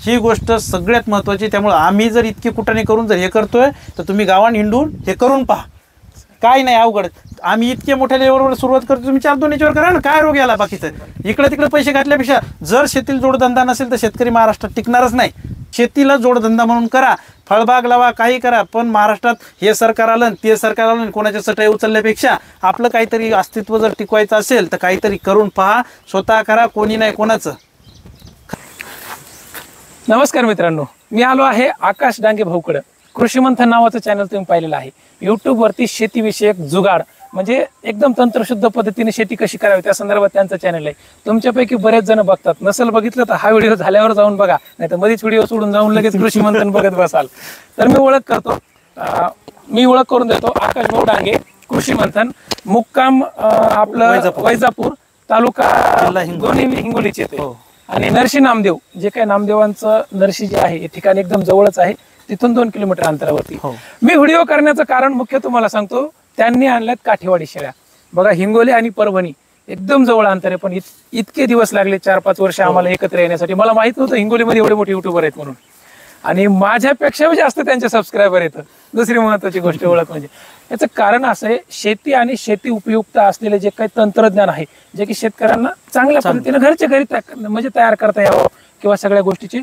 ही गोष्ट सगळ्यात महत्त्वाची. त्यामुळे आम्ही जर इतकी कुटाने करून जर हे करतोय तर तुम्ही गावात हिंडून हे करून पहा, काय नाही अवघड. आम्ही इतके मोठ्या लेवलवर सुरुवात करतो, तुम्ही 4-2 याच्यावर करा ना, काय रोग याला बाकीचं. इकडे तिकडे पैसे घातल्यापेक्षा जर शेतीला जोडधंदा नसेल तर शेतकरी महाराष्ट्रात टिकणारच नाही. शेतीला जोडधंदा म्हणून करा, फळबाग लावा, काही करा, पण महाराष्ट्रात हे सरकार आलं ते सरकार आलं कोणाच्या चटई उचलल्यापेक्षा आपलं काहीतरी अस्तित्व जर टिकवायचं असेल तर काहीतरी करून पहा, स्वतः करा, कोणी नाही कोणाचं. नमस्कार मित्रांनो, मी आलो आहे आकाश डांगे भाऊकडे. कृषी मंथन नावाचं चॅनल तुम्ही पाहिलेलं आहे. यूट्यूबवरती शेतीविषयक जुगाड म्हणजे एकदम तंत्रशुद्ध पद्धतीने शेती कशी करावी त्या संदर्भात त्यांचं चॅनल आहे. तुमच्यापैकी बरेच जण बघतात, नसेल बघितलं तर हा व्हिडिओ झाल्यावर जाऊन बघा, नाही तर मध्येच व्हिडिओ सोडून जाऊन लगेच कृषी मंथन बघत बसाल. तर मी ओळख करून देतो. आकाश भाऊ डांगे, कृषी मंथन, मुक्काम आपलं वैजापूर, तालुका दोन्ही हिंगोलीचे येते. आणि नरशी नामदेव, जे काही नामदेवांचं नरशी जे आहे हे ठिकाण एकदम जवळच आहे, तिथून 2 किलोमीटर अंतरावरती. मी व्हिडिओ करण्याचं कारण मुख्य तुम्हाला सांगतो, त्यांनी आणल्यात काठेवाडी शेळ्या. बघा, हिंगोली आणि परभणी एकदम जवळ अंतर आहे, पण इतके दिवस लागले, 4-5 वर्ष आम्हाला एकत्र येण्यासाठी. मला माहित नव्हतं हिंगोलीमध्ये एवढे मोठे युट्यूबर आहेत म्हणून, आणि माझ्यापेक्षा जास्त त्यांचे सबस्क्रायबर येतं. दुसरी महत्वाची गोष्ट ओळख म्हणजे याचं कारण असं आहे, शेती आणि शेती उपयुक्त असलेले जे काही तंत्रज्ञान आहे, जे की शेतकऱ्यांना चांगल्या पद्धतीने घरच्या घरी म्हणजे तयार करता यावं किंवा सगळ्या गोष्टीची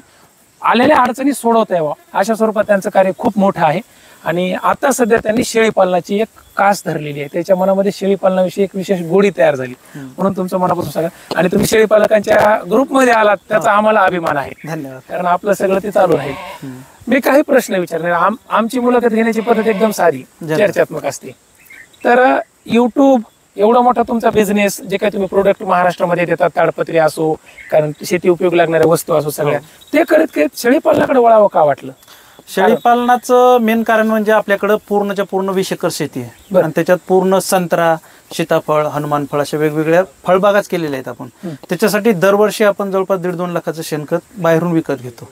आलेल्या अडचणी सोडवता यावं, अशा स्वरूपात त्यांचं कार्य खूप मोठं आहे. आणि आता सध्या त्यांनी शेळीपालनाची एक कास धरलेली आहे. त्याच्या मनामध्ये शेळीपालनाविषयी एक विशेष गोडी तयार झाली, म्हणून तुमचं मनापासून सांगा. आणि तुम्ही शेळीपालकांच्या ग्रुपमध्ये आलात त्याचा आम्हाला अभिमान आहे. धन्यवाद. कारण आपलं सगळं ते चालू आहे. मी काही प्रश्न विचारणार. आमची मुलाखत घेण्याची पद्धत एकदम साधी, चर्चात्मक असते. तर युट्यूब एवढा मोठा तुमचा बिझनेस, जे काही तुम्ही प्रोडक्ट महाराष्ट्रामध्ये देतात, ताडपत्री असो, कारण शेती उपयोग लागणाऱ्या वस्तू असो, सगळ्या ते करीत शेळीपालनाकडे वळावं का वाटलं? शेळीपालनाचं मेन कारण म्हणजे आपल्याकडं पूर्णच्या पूर्ण 20 एकर शेती आहे, आणि त्याच्यात पूर्ण संत्रा, सीताफळ, हनुमान फळ अशा वेगवेगळ्या फळबागाच केलेल्या आहेत आपण. त्याच्यासाठी दरवर्षी आपण जवळपास 1.5-2 लाखाचं शेणखत बाहेरून विकत घेतो.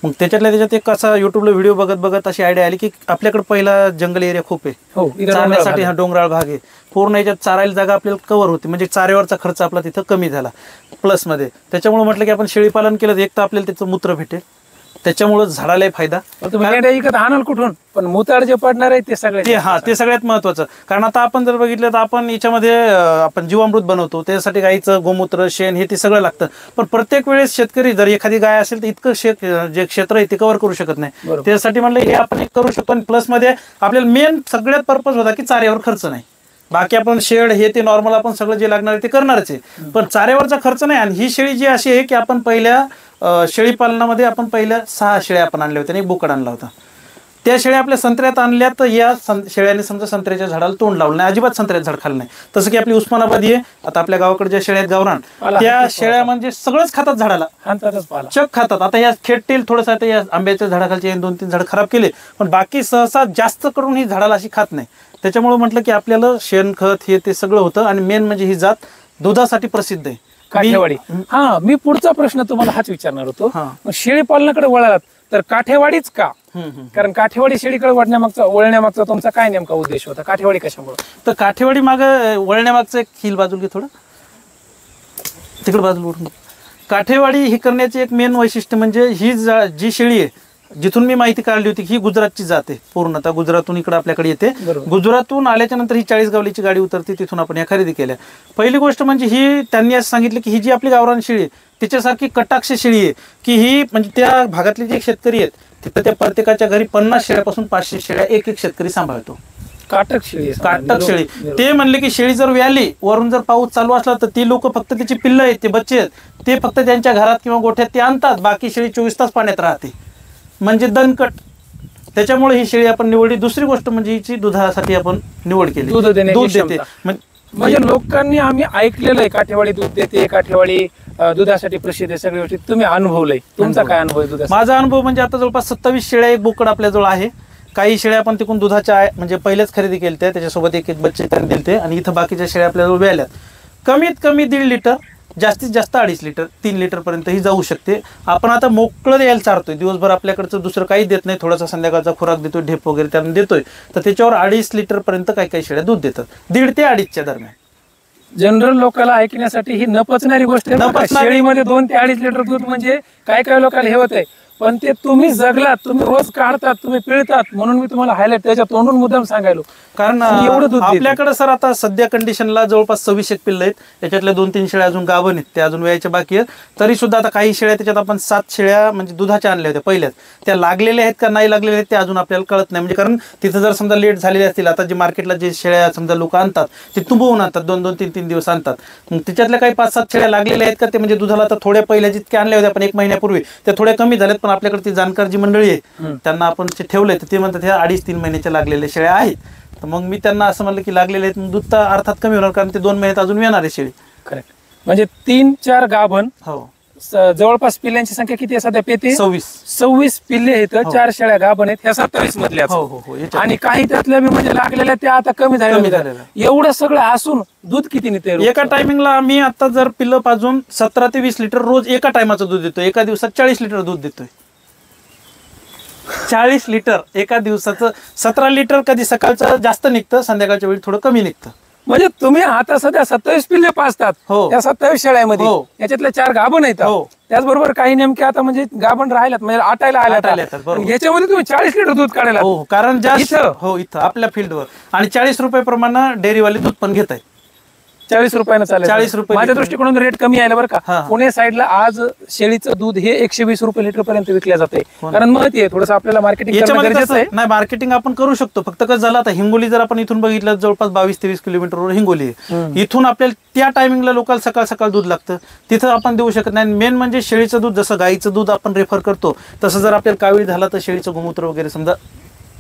मग त्याच्यात एक असा युट्यूबला व्हिडिओ बघत अशी आयडिया आली की आपल्याकडे पहिला जंगल एरिया खूप आहे, चारण्यासाठी हा डोंगराळ भाग आहे, पूर्ण याच्यात चारायला जागा आपल्याला कव्हर होती, म्हणजे चाऱ्यावरचा खर्च आपला तिथं कमी झाला प्लसमध्ये. त्याच्यामुळे म्हटलं की आपण शेळीपालन केलं, एक तर आपल्याला त्याचं मूत्र भेटेल, त्याच्यामुळे झाडालाही फायदा. विकत आणाल कुठून, पण मुताड जे पडणार आहे ते सगळे ते सगळ्यात महत्वाचं. कारण आता आपण जर बघितलं तर आपण याच्यामध्ये आपण जीवामृत बनवतो, त्यासाठी गाईचं गोमूत्र, शेण हे ते सगळं लागतं. पण प्रत्येक वेळेस शेतकरी जर एखादी गाय असेल तर इतकं जे क्षेत्र आहे ते कव्हर करू शकत नाही. त्यासाठी म्हणलं हे आपण एक करू शकतो. आणि प्लस मध्ये आपल्याला मेन सगळ्यात पर्पज होता की चाऱ्यावर खर्च नाही. बाकी आपण शेड हे ते नॉर्मल आपण सगळं जे लागणार आहे ते करणारच आहे, पण चाऱ्यावरचा खर्च नाही. आणि ही शेळी जी अशी आहे की आपण पहिल्या शेळीपालनामध्ये आपण पहिल्या 6 शेळ्या आपण आणल्या होत्या आणि एक बोकड आणला होता. त्या शेळ्या आपल्या संत्र्यात आणल्या, तर या शेळ्याने समजा संत्र्याच्या झाडाला तोंड लावलं नाही, अजिबात संत्र्याचं झाड खाल्लं नाही. तसं की आपली उस्मानाबादी आहे, आता आपल्या गावाकडे ज्या शेळ्या आहेत गावरान, त्या शेळ्या म्हणजे सगळंच खातात, झाडाला चक खातात. आता या खेटतील थोडंसं, आता या आंब्याच्या झाडाखालचे 2-3 झाड खराब केले, पण बाकी सहसा जास्त करून ही झाडाला अशी खात नाही. त्याच्यामुळे म्हटलं की आपल्याला शेणखत हे ते सगळं होतं. आणि मेन म्हणजे ही जात दुधासाठी प्रसिद्ध आहे, काठेवाडी. हा, मी पुढचा प्रश्न तुम्हाला हाच विचारणार होतो. शेळीपालनाकडे वळालात तर काठेवाडीच का? कारण काठेवाडी शेळीकडे वळण्यामागचा तुमचा काय नेमका उद्देश होता? काठेवाडी कशामुळे? तर काठेवाडी मागं वळण्यामागचं एक खील बाजूला घे, थोडं तिकडे बाजूला उठून. काठेवाडी ही करण्याचे एक मेन वैशिष्ट्य म्हणजे ही जी शेळी आहे, जिथून मी माहिती काढली होती की ही गुजरातची जाते, पूर्णतः गुजरातून इकडे आपल्याकडे येते. गुजरातून आल्याच्या नंतर ही 40 गावलीची गाडी उतरते, तिथून आपण या खरेदी केल्या. पहिली गोष्ट म्हणजे ही त्यांनी असं सांगितलं की ही जी आपली गावरान शेळी आहे तिच्यासारखी कटाक्ष शेळी आहे की ही म्हणजे त्या भागातले जे शेतकरी आहेत तिथं त्या प्रत्येकाच्या घरी 50 शेळ्यापासून 500 शेळ्या एक शेतकरी सांभाळतो. काटक शेळी. ते म्हणले की शेळी जर व्याली, वरून जर पाऊस चालू असला तर ती लोक फक्त त्याची पिल्लं आहेत, ते बच्चे आहेत, ते फक्त त्यांच्या घरात किंवा गोठ्यात ते आणतात, बाकी शेळी 24 तास पाण्यात राहते, म्हणजे दणकट. त्याच्यामुळे ही शेळी आपण निवडली. दुसरी गोष्ट म्हणजे हिची दुधासाठी आपण निवड केली, दूध देते. म्हणजे लोकांनी आम्ही ऐकलेलं आहे काठेवाडी दूध देते, काठेवाडी दुधासाठी प्रसिद्ध आहे, सगळ्या गोष्टी तुम्ही अनुभवलंय. तुमचा काय अनुभव आहे दुधाचा? माझा अनुभव म्हणजे आता जवळपास 27 शेळ्या, एक बोकड आपल्याजवळ आहे. काही शेळ्या आपण तिकडून दुधाच्या म्हणजे पहिलेच खरेदी केल्या, त्याच्यासोबत एक बच्चे त्यांनी दिलते. आणि इथं बाकीच्या शेळ्या आपल्याजवळ व्याल्यात. कमीत कमी 1.5 लिटर, जास्तीत जास्त 2.5 लिटर, 3 लिटर पर्यंत ही जाऊ शकते. आपण आता मोकळं द्यायला चालतोय, दिवसभर आपल्याकडचं दुसरं काही देत नाही, थोडासा संध्याकाळचा खुराक देतोय, ढेप वगैरे त्यांना देतोय, तर त्याच्यावर 2.5 लिटर पर्यंत काही शेळ्या दूध देतात, 1.5 ते 2.5च्या दरम्यान. जनरल लोकांना ऐकण्यासाठी ही न पचणारी गोष्ट आहे. न पचणारी- शेळीमध्ये 2 ते 2.5 लिटर दूध म्हणजे काय लोकांना हे होत आहे, पण ते तुम्ही जगलात, तुम्ही रोज काढतात, तुम्ही पिळतात, म्हणून मी तुम्हाला हायलाइट त्याच्या तोंडून मुद्दाम सांगायलो. कारण एवढं दूध आपल्याकडे सर आता सध्या कंडिशनला जवळपास 26 पिल्लं आहेत. त्याच्यातल्या 2-3 शेळ्या अजून गाभण आहेत, त्या अजून वेळेच्या बाकी आहेत. तरी सुद्धा आता काही शेळ्या त्याच्यात आपण 7 शेळ्या म्हणजे दुधाच्या आणल्या होत्या पहिल्याच, त्या लागलेल्या आहेत का नाही लागलेल्या आहेत ते अजून आपल्याला कळत नाही. म्हणजे कारण तिथं जर समजा लेट झालेले असतील, आता जे मार्केटला जे शेळ्या समजा लोक आणतात ते तुंबवून आणतात, 2-2, 3-3 दिवस आणतात. मग त्याच्यातल्या काही 5-7 शेळ्या लागलेल्या आहेत का ते म्हणजे दुधाला आता थोड्या पहिल्या जितक्या आणल्या होत्या पण 1 महिन्यापूर्वी त्या थोड्या कमी झाल्यात. पण आपल्याकडे ती जाणकार जी मंडळी आहे त्यांना आपण ते ठेवलंय, तर ते म्हणतात ह्या 2.5-3 महिन्याच्या लागलेल्या शेळ्या आहेत. तर मग मी त्यांना असं म्हणलं की लागलेले आहेत, मग दूध तर अर्थात कमी होणार कारण ते 2 महिन्यात अजून येणार आहे शेळी. करेक्ट. म्हणजे 3-4 गाभण, हो, जवळपास पिल्ल्यांची संख्या किती आहे सध्या? पेते 26 पिल्ले आहेत, 4 शेळ्या गाभण आहेत, ह्या 27 मधल्या. हो हो हो याच्यात. आणि काही त्यातल्या बी म्हणजे लागलेल्या त्या आता कमी झालेल्या. एवढं सगळं असून दूध किती निघते एका टायमिंगला आम्ही आता जर पिल्लं पाजून 17 ते 20 लिटर रोज एका टायमाचं दूध देतोय. एका दिवसात 40 लिटर दूध देतोय. 40 लिटर एका दिवसाचं. 17 लिटर कधी सकाळचं जास्त निघतं, संध्याकाळच्या वेळी थोडं कमी निघतं. म्हणजे तुम्ही आता सध्या 27 पिल्ले पाजतात हो. त्या 27 शेळ्यामध्ये. हो. याच्यातल्या 4 गाभण आहेत. हो. त्याचबरोबर काही नेमके आता म्हणजे गाभण राहिल्यात, म्हणजे आटायला आटायला आल्या. येतात, बरोबर. याच्यामध्ये तुम्ही 40 लिटर दूध काढायला. हो, कारण जास्त इथं? हो इथं आपल्या फील्डवर. आणि 40 रुपये प्रमाणे डेअरीवाले दूध पण घेत आहेत. 40 रुपयानं चालेल. 40 रुपये माझ्या लिटर. दृष्टिकोनातून रेट कमी आहे बरं का. हा. पुणे साईडला आज शेळीचं दूध हे 120 रुपये लिटर पर्यंत विकल्या जाते. हो. कारण महत्व आहे थोडंसं आपल्याला मार्केटिंग याच्यामध्ये गरजेचं आहे. कसं- नाही मार्केटिंग आपण करू शकतो. फक्त कसं झालं आता हिंगोली जर आपण इथून बघितलं जवळपास 22-23 किलोमीटरवर हिंगोली आहे. इथून आपल्याला त्या टायमिंगला लोकल सकाळ सकाळ दूध लागतं, तिथं आपण देऊ शकत नाही. मेन म्हणजे शेळीचं दूध, जसं गाईचं दूध आपण रेफर करतो तसं जर आपल्याला कावीळ झाला तर शेळीचं गोमूत्र वगैरे समजा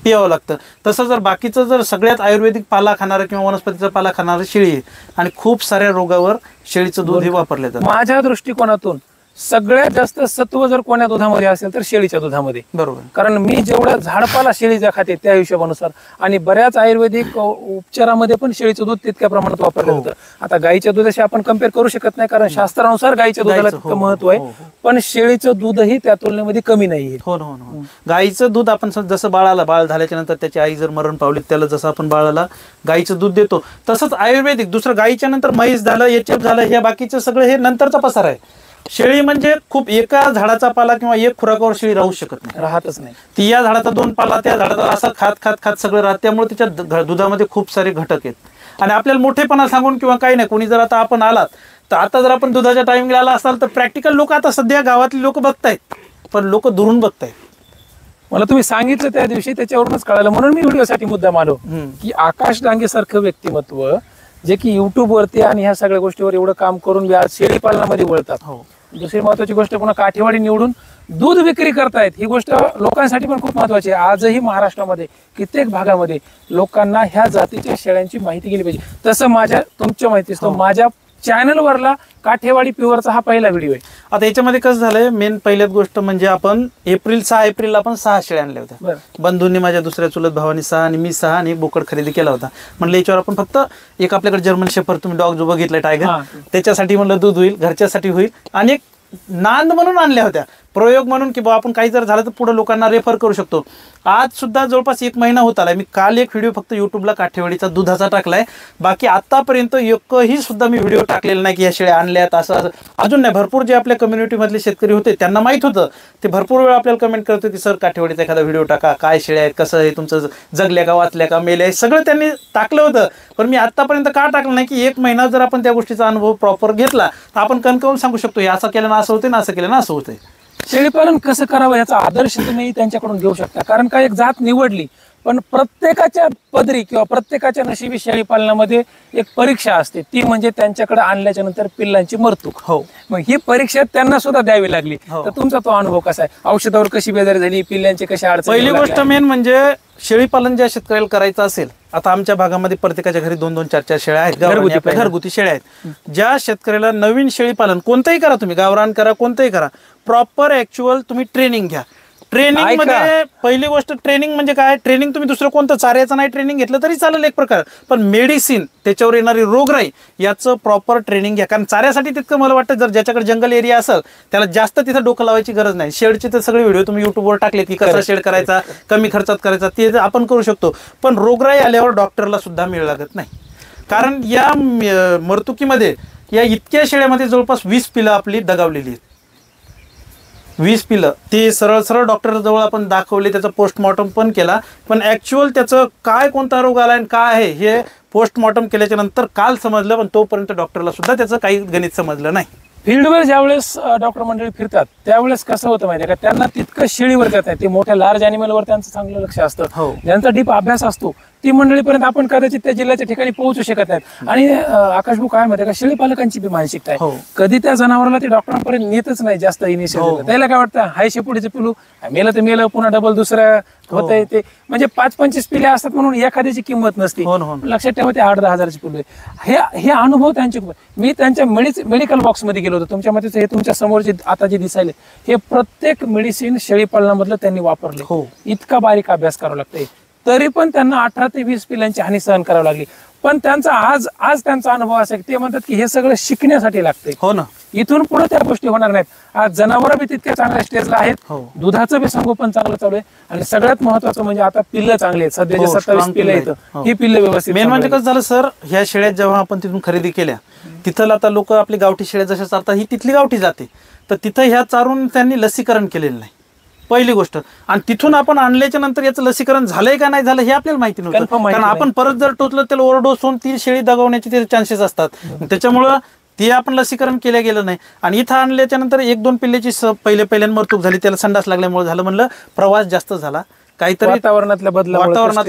पियावं लागतं. तसं जर बाकीचं जर सगळ्यात आयुर्वेदिक पाला खाणारं किंवा वनस्पतीचा पाला खाणारं शेळी आहे आणि खूप साऱ्या रोगावर शेळीचं दूध हे वापरलं जातं. माझ्या दृष्टिकोनातून सगळ्यात जास्त सत्व जर कोण्या दुधामध्ये असेल तर शेळीच्या दुधामध्ये. बरोबर. कारण मी जेवढं झाडपाला शेळीच्या खाते त्या हिशोबानुसार, आणि बऱ्याच आयुर्वेदिक उपचारामध्ये पण शेळीचं दूध तितक्या प्रमाणात वापरलं हो. जातं. आता गाईच्या दुधाशी आपण कम्पेअर करू शकत नाही कारण शास्त्रानुसार गाईच्या दुधाला गाईचं, तितकं हो, महत्व आहे. हो, हो. पण शेळीचं दूधही त्या तुलनेमध्ये कमी नाहीये. हो हो हो. गाईचं दूध आपण जसं बाळ झाल्याच्या नंतर त्याची आई जर मरण पावली त्याला जसं आपण बाळाला गाईचं दूध देतो तसंच आयुर्वेदिक दुसरं गाईच्या नंतर म्हैस झालं, एचएफ झालं, हे बाकीचं सगळं हे नंतरचा पसार आहे. शेळी म्हणजे खूप एका झाडाचा पाला किंवा एक खुराकावर शेळी राहू शकत नाही, राहतच नाही. ती या झाडाचा 2 पाला त्या झाडाचा असं खात खात खात सगळं राहत. त्यामुळे तिच्या दुधामध्ये खूप सारे घटक आहेत. आणि आपल्याला मोठेपणा सांगून किंवा काही नाही, कोणी जर आता आपण आलात तर आता जर आपण दुधाच्या टायमिंगला आला असाल तर प्रॅक्टिकल लोक आता सध्या गावातली लोक बघतायत, पण लोक दुरून बघतायत. मला तुम्ही सांगितलं त्या दिवशी, त्याच्यावरूनच कळालं. म्हणून मी व्हिडिओसाठी मुद्दाम आलो की आकाश डांगे सारखं व्यक्तिमत्व जे की युट्यूब वरती आणि ह्या सगळ्या गोष्टीवर एवढं काम करून आज शेळी पालनामध्ये वळतात. हो. दुसरी महत्वाची गोष्ट, पुन्हा काठेवाडी निवडून दूध विक्री करतायत. ही गोष्ट लोकांसाठी पण खूप महत्वाची आहे. आजही महाराष्ट्रामध्ये कित्येक भागामध्ये लोकांना ह्या जातीच्या शेळ्यांची माहिती गेली पाहिजे. तसं तुमच्या माहितीच माझ्या चॅनलवरला काठेवाडी प्युअरचा हा पहिला व्हिडिओ आहे. आता याच्यामध्ये कसं झालंय, मेन पहिल्याच गोष्ट म्हणजे आपण 6 एप्रिलला आपण 6 शेळ्या आणल्या होत्या. बंधूंनी, माझ्या दुसऱ्या चुलत भावानी 6 आणि मी 6 आणि एक बोकड खरेदी केला होता. म्हणलं याच्यावर आपण फक्त एक आपल्याकडे जर्मन शेफर्ड तुम्ही डॉग जो बघितलाय टायगर, त्याच्यासाठी म्हणलं दूध होईल, घरच्यासाठी होईल, आणि एक नांद म्हणून आणल्या होत्या, प्रयोग म्हणून की आपण काही जर झालं तर पुढे लोकांना रेफर करू शकतो. आज सुद्धा जवळपास 1 महिना होत आलाय. मी काल एक व्हिडिओ फक्त युट्यूबला काठेवाडीचा दुधाचा टाकलाय. बाकी आतापर्यंत एकही सुद्धा मी व्हिडिओ टाकलेला नाही की या शेळ्या आणल्यात असं अजून नाही. भरपूर जे आपल्या कम्युनिटीमधले शेतकरी होते त्यांना माहित होतं, ते भरपूर वेळा आपल्याला कमेंट करत होते की सर काठेवाडीचा एखादा व्हिडिओ टाका, काय शेळ्या आहेत, कसं आहे तुमचं, जगल्या का वाचल्या का मेल्या, सगळं त्यांनी टाकलं होतं. पण मी आतापर्यंत का टाकलं नाही की 1 महिना जर आपण त्या गोष्टीचा अनुभव प्रॉपर घेतला तर आपण कणकवून सांगू शकतो हे असं केलं ना असं होते ना, असं केलं ना असं होतंय. शेळीपालन कसं करावं याचा आदर्श तुम्ही त्यांच्याकडून घेऊ शकता. कारण काय, एक जात निवडली पण प्रत्येकाच्या पदरी किंवा प्रत्येकाच्या नशिबी शेळीपालनामध्ये एक परीक्षा असते, ती म्हणजे त्यांच्याकडे आणल्याच्या नंतर पिल्लांची मरतूक. हो. मग ही परीक्षा त्यांना सुद्धा द्यावी लागली. तर तुमचा तो अनुभव कसा आहे? औषधावर कशी बेजारी झाली, पिल्लांची कशी अडचण? पहिली गोष्ट मेन म्हणजे शेळीपालन ज्या शेतकऱ्याला करायचं असेल, आता आमच्या भागामध्ये प्रत्येकाच्या घरी 2-2, 4-4 शेळ्या आहेत, घरगुती शेळ्या आहेत. ज्या शेतकऱ्याला नवीन शेळीपालन कोणतंही करा, तुम्ही गावरान करा, कोणतंही करा, प्रॉपर ऍक्च्युअल तुम्ही ट्रेनिंग घ्या. ट्रेनिंग मध्ये पहिली गोष्ट, ट्रेनिंग म्हणजे काय, ट्रेनिंग तुम्ही दुसरं कोणतं चाऱ्याचं नाही ट्रेनिंग घेतलं तरी चालेल एक प्रकार, पण मेडिसिन, त्याच्यावर येणारी रोगराई याचं प्रॉपर ट्रेनिंग घ्या. कारण चाऱ्यासाठी तितकं मला वाटतं जर ज्याच्याकडे जंगल एरिया असेल त्याला जास्त तिथं डोकं लावायची गरज नाही. शेडचे तर सगळे व्हिडिओ तुम्ही युट्यूबवर टाकले की कसा शेड करायचा, कमी खर्चात करायचा, ते आपण करू शकतो. पण रोगराई आल्यावर डॉक्टरला सुद्धा मेळ लागत नाही. कारण या मरतुकीमध्ये या इतक्या शेळ्यामध्ये जवळपास 20 पिलं आपली दगावलेली आहेत. 20 पिलं ती सरळ सरळ डॉक्टर जवळ आपण दाखवली, त्याचा पोस्टमॉर्टम पण केला, पण ऍक्च्युअल त्याचं काय कोणता रोग आला आणि काय आहे हे पोस्टमॉर्टम केल्याच्या नंतर काल समजलं, पण तोपर्यंत डॉक्टरला सुद्धा त्याचं काही गणित समजलं नाही. फील्डवर ज्यावेळेस डॉक्टर मंडळी फिरतात त्यावेळेस कसं होतं माहितीये का, त्यांना तितकं शेळीवर जात नाही, ते मोठ्या लार्ज अॅनिमलवर त्यांचं चांगलं लक्ष असतं, हो. ज्यांचा डीप अभ्यास असतो ती मंडळीपर्यंत आपण कदाचित त्या जिल्ह्याच्या ठिकाणी पोहोचू शकत नाहीत. आणि आकाश भाऊ काय माहिती का, शेळी पालकांची बी मानसिकता आहे, हो. कधी त्या जनावराला ते डॉक्टरांपर्यंत नेतच नाही जास्त इनिशियल. त्याला काय वाटतं, हाय शेपुटीचं पिलू मेलं तर मेलं, पुन्हा डबल दुसरं होत आहे ते, म्हणजे 5-25 पिले असतात म्हणून एखाद्याची किंमत नसते. लक्षात ठेवा ते 8-10 हजाराची पिलू आहे. हे अनुभव त्यांचे. मी त्यांच्या मेडिकल बॉक्समध्ये गेलो होतो, तुमच्या मध्ये हे तुमच्या समोरचे आता जे दिसायले हे प्रत्येक मेडिसिन शेळी पालनामधलं त्यांनी वापरले. इतका बारीक अभ्यास करावा लागतंय, तरी पण त्यांना 18 ते 20 पिलांची हानी सहन करावी लागली. पण त्यांचा आज त्यांचा अनुभव असा आहे की ते म्हणतात की हे सगळं शिकण्यासाठी लागतंय. हो ना, इथून पुढे त्या गोष्टी होणार नाहीत. आज जनावर बी तितक्या चांगल्या स्टेजला आहेत, दुधाचं बी संगोपन चांगलं चालू आहे, आणि सगळ्यात महत्वाचं म्हणजे आता पिल्लं चांगली आहेत. सध्या जे 27 पिल्लं आहेत ही पिल्लं व्यवस्थित. मेन म्हणजे कसं झालं सर, ह्या शेळ्या जेव्हा आपण तिथून खरेदी केल्या, तिथं आता लोक आपली गावठी शेळ्या जशा चालतात ही तिथली गावठी जाते, तर तिथं ह्या चारून त्यांनी लसीकरण केलेलं नाही, पहिली गोष्ट. आणि तिथून आपण आणल्याच्या नंतर याचं लसीकरण झालंय का नाही झालं हे आपल्याला माहिती नव्हतं, कारण आपण परत जर टोचलं त्याला ओव्हरडोस होऊन ती शेळी दगावण्याचे ते चान्सेस असतात, त्याच्यामुळं ते आपण लसीकरण केलं गेलं नाही. आणि इथं आणल्याच्या नंतर 1-2 पिल्ल्याची पहिल्यांदा मरतूक झाली, त्याला संडास लागल्यामुळे झालं, म्हणलं प्रवास जास्त झाला, काहीतरी वातावरणातला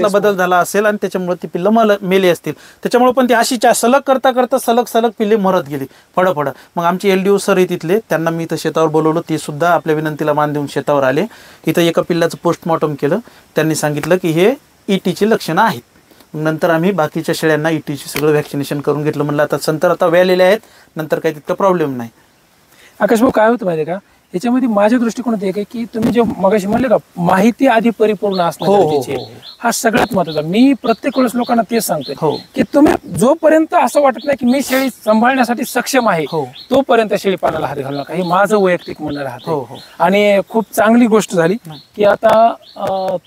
बदल झाला असेल आणि त्याच्यामुळे ती पिल्लं मेली असतील. त्याच्यामुळे पण ती अशी सलग करता सलग पिल्ले मरत गेली फडं. मग आमचे LDO सर आहे तिथले, त्यांना मी इथं शेतावर बोलवलं, ते सुद्धा आपल्या विनंतीला मान देऊन शेतावर आले. इथं एका पिल्लाचं पोस्टमॉर्टम केलं, त्यांनी सांगितलं की हे ETची लक्षणं आहेत. नंतर आम्ही बाकीच्या शेळ्यांना ETची सगळं व्हॅक्सिनेशन करून घेतलं. म्हणलं आता वेळलेले आहेत, नंतर काही तितका प्रॉब्लेम नाही. आकाश भाऊ काय होतं माहिती का, याच्यामध्ये माझ्या दृष्टिकोनात एक आहे की तुम्ही जे मगाशी म्हणले का, माहिती आधी परिपूर्ण असणं गरजेची आहे, हा सगळ्यात महत्वाचा. मी प्रत्येक वेळेस लोकांना तेच सांगतोय की तुम्ही जोपर्यंत असं वाटत नाही की मी शेळी सांभाळण्यासाठी सक्षम आहे, तोपर्यंत शेळी पालनाला हात घालू नका, हे माझं वैयक्तिक म्हणणं राहतं. आणि खूप चांगली गोष्ट झाली की आता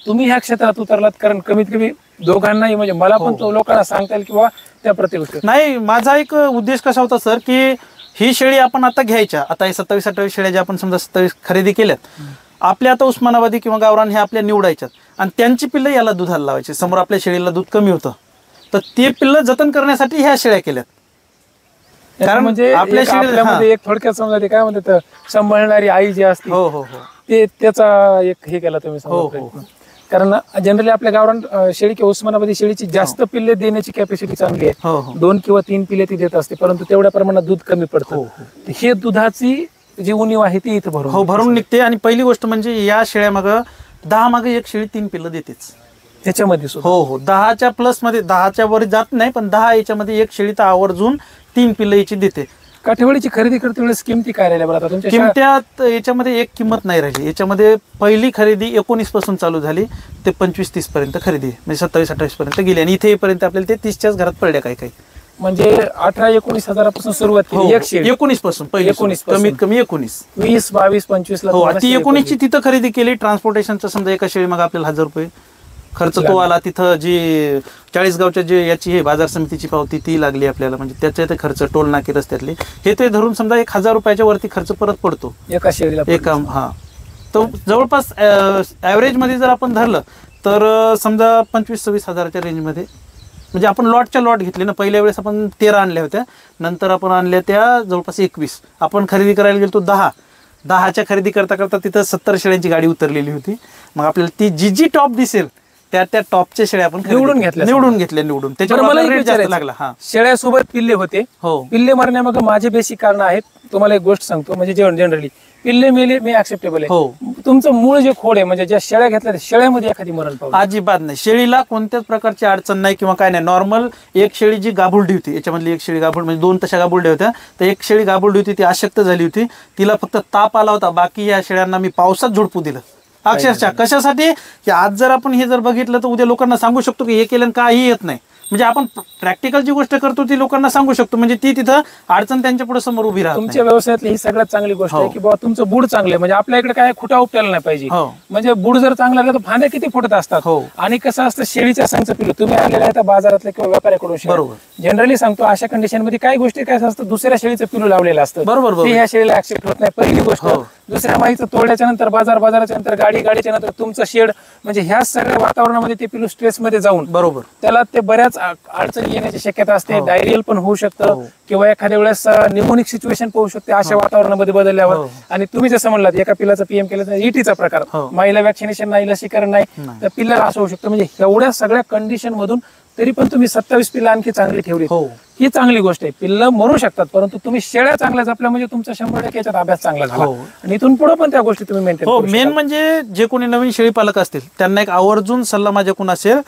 तुम्ही ह्या क्षेत्रात उतरलात, कारण कमीत कमी दोघांनाही, म्हणजे मला पण तो लोकांना सांगता येईल किंवा त्या प्रत्येक गोष्टी नाही. माझा एक उद्देश कसा होता सर, की ही शेळी आपण आता घ्यायच्या, आता हे 27-28 शेळ्या ज्या आपण समजा 27 खरेदी केल्यात, आपल्या आता उस्मानाबादी किंवा गावरान हे आपल्या निवडायच्यात, आणि त्यांची पिल्लं याला दुधाला लावायची. समोर आपल्या शेळीला दूध कमी होतं, तर ते पिल्लं जतन करण्यासाठी ह्या शेळ्या केल्यात. कारण म्हणजे आपल्या शेळीमध्ये एक थोडक्यात समजा ते काय म्हणतात, सांभाळणारी आई जी असते ते त्याचा एक हे केला तुम्ही. कारण जनरली आपल्या गावरान शेळी किंवा उस्मानाबादी शेळीची जास्त पिल्ले देण्याची कॅपॅसिटी चांगली आहे, 2 किंवा 3 पिल्ले ती देत असते, परंतु तेवढ्या प्रमाणात दूध कमी पडतं. हे दुधाची जी उणीव आहे ती इथं भरून निघते. आणि पहिली गोष्ट म्हणजे या शेळ्या मागं 10 मागे एक शेळी 3 पिल्लं देतेच त्याच्यामध्ये. 10च्या प्लस मध्ये, 10च्या वर जात नाही, पण 10 याच्यामध्ये एक शेळी तर आवर्जून 3 पिल्लं याची देते. काठेवाडीची खरेदी करते वेळेस किमती काय राहिल्या बरं? तुमच्या किमत्यात याच्यामध्ये एक किंमत नाही राहिली. याच्यामध्ये पहिली खरेदी 19 पासून चालू झाली ते 25-30 पर्यंत खरेदी, म्हणजे 27-28 पर्यंत गेली, आणि इथे येईपर्यंत आपल्याला ते 30च्याच घरात पडल्या काही. म्हणजे 18-19 हजारापासून सुरुवात केली एक शेळी. 19 पासून कमीत कमी 19, 20, 22, 25 ला ती 19ची तिथं खरेदी केली. ट्रान्सपोर्टेशनचा समजा एका शेळी मग आपल्याला 1000 रुपये खर्च तो आला. तिथं जी 40 गावच्या जे याची हे बाजार समितीची पावती ती लागली आपल्याला, म्हणजे त्याचे ते खर्च, टोल नाके रस्त्यातले हे ते धरून समजा 1000 रुपयाच्या वरती खर्च परत पडतो एका शेळीला. तो जवळपास ऍव्हरेज मध्ये जर आपण धरलं तर समजा 25-26 हजाराच्या रेंजमध्ये, म्हणजे आपण लॉट घेतले ना. पहिल्या वेळेस आपण 13 आणल्या होत्या, नंतर आपण आणल्या त्या जवळपास 21. आपण खरेदी करायला गेलो 10च्या खरेदी करता तिथं 70 शेळ्यांची गाडी उतरलेली होती. मग आपल्याला ती जी टॉप दिसेल त्या टॉपच्या शेळ्या आपण निवडून घेतल्या. त्याच्यावर लागला. शेळ्यासोबत पिल्ले होते, पिल्ले मरण्यामागे माझे बेसिक कारण आहेत. तुम्हाला एक गोष्ट सांगतो, म्हणजे जनरली पिल्ले मेले मी ऍक्सेप्टेबल आहे. तुमचं मूळ जे खोड आहे, म्हणजे ज्या शेळ्या घेतल्या शेळ्यामध्ये एखादी मरण पावली अजिबात नाही. शेळीला कोणत्याच प्रकारची अडचण नाही किंवा काय नाही. नॉर्मल एक शेळी जी गाभुर्डी होती, याच्यामधली एक शेळी गाभुर्डी, म्हणजे 2 तशा गाभुर्ड्या होत्या, तर एक शेळी गाभुर्डी होती ती अशक्त झाली होती, तिला फक्त ताप आला होता. बाकी या शेळ्यांना मी पावसात झोडपू दिलं अक्षरशः. कशासाठी की आज जर आपण हे जर बघितलं तर उद्या लोकांना सांगू शकतो की हे केलं काही येत नाही. म्हणजे आपण प्रॅक्टिकल जी गोष्ट करतो ती लोकांना सांगू शकतो, म्हणजे ती तिथं अडचण त्यांच्या पुढे समोर उभी राहते. तुमच्या व्यवसायातली ही सगळ्यात चांगली गोष्ट आहे की बाबा तुमचं बुड चांगलं आहे, म्हणजे आपल्या इकडे काय खुटा उपटायला नाही पाहिजे. म्हणजे बुड जर चांगला लागला तर फांद्या किती फुटत असतात. आणि कसं असतं, शेळीच्या संघचं पिल्लू तुम्ही आलेलं आहे बाजारातले किंवा व्यापाऱ्याकडून, जनरली सांगतो अशा कंडिशन मध्ये काही गोष्टी काय असतं, दुसऱ्या शेळीचं पिल्लू लावलेलं असतं, बरोबर, ह्या शेळीला ऍक्सेप्ट होत नाही. पहिली गोष्ट. दुसऱ्या माहिती तोडल्याच्या नंतर बाजाराच्या नंतर गाडीच्या नंतर तुमचं शेड, म्हणजे ह्या सगळ्या वातावरणामध्ये ते पिल्लू स्ट्रेस मध्ये जाऊन बरोबर त्याला ते बऱ्याच अडचणी येण्याची शक्यता असते. डायरियल पण होऊ शकतं किंवा एखाद्या वेळेस निमोनिक सिच्युएशन होऊ शकते अशा वातावरणामध्ये बदलल्यावर. आणि तुम्ही जसं म्हणलात एका पिल्लाचं पीएम केलं तर ईटीचा प्रकार, माईला वॅक्सिनेशन नाही, लसीकरण नाही, तर पिल्लाला असं होऊ शकतं. म्हणजे एवढ्या सगळ्या कंडिशन मधून तरी पण तुम्ही 27 पिल्लं आणखी चांगली ठेवली, ही चांगली गोष्ट आहे. पिल्लं मरू शकतात परंतु तुम्ही शेळ्या चांगल्या जपल्या म्हणजे तुमचा 100% याच्यात अभ्यास चांगला झाला. आणि इथून पुढे पण त्या गोष्टी तुम्ही मेंटेन करू शकता. मेन म्हणजे जे कोणी नवीन शेळी पालक असतील त्यांना एक आवर्जून सल्ला माझ्याकडून असेल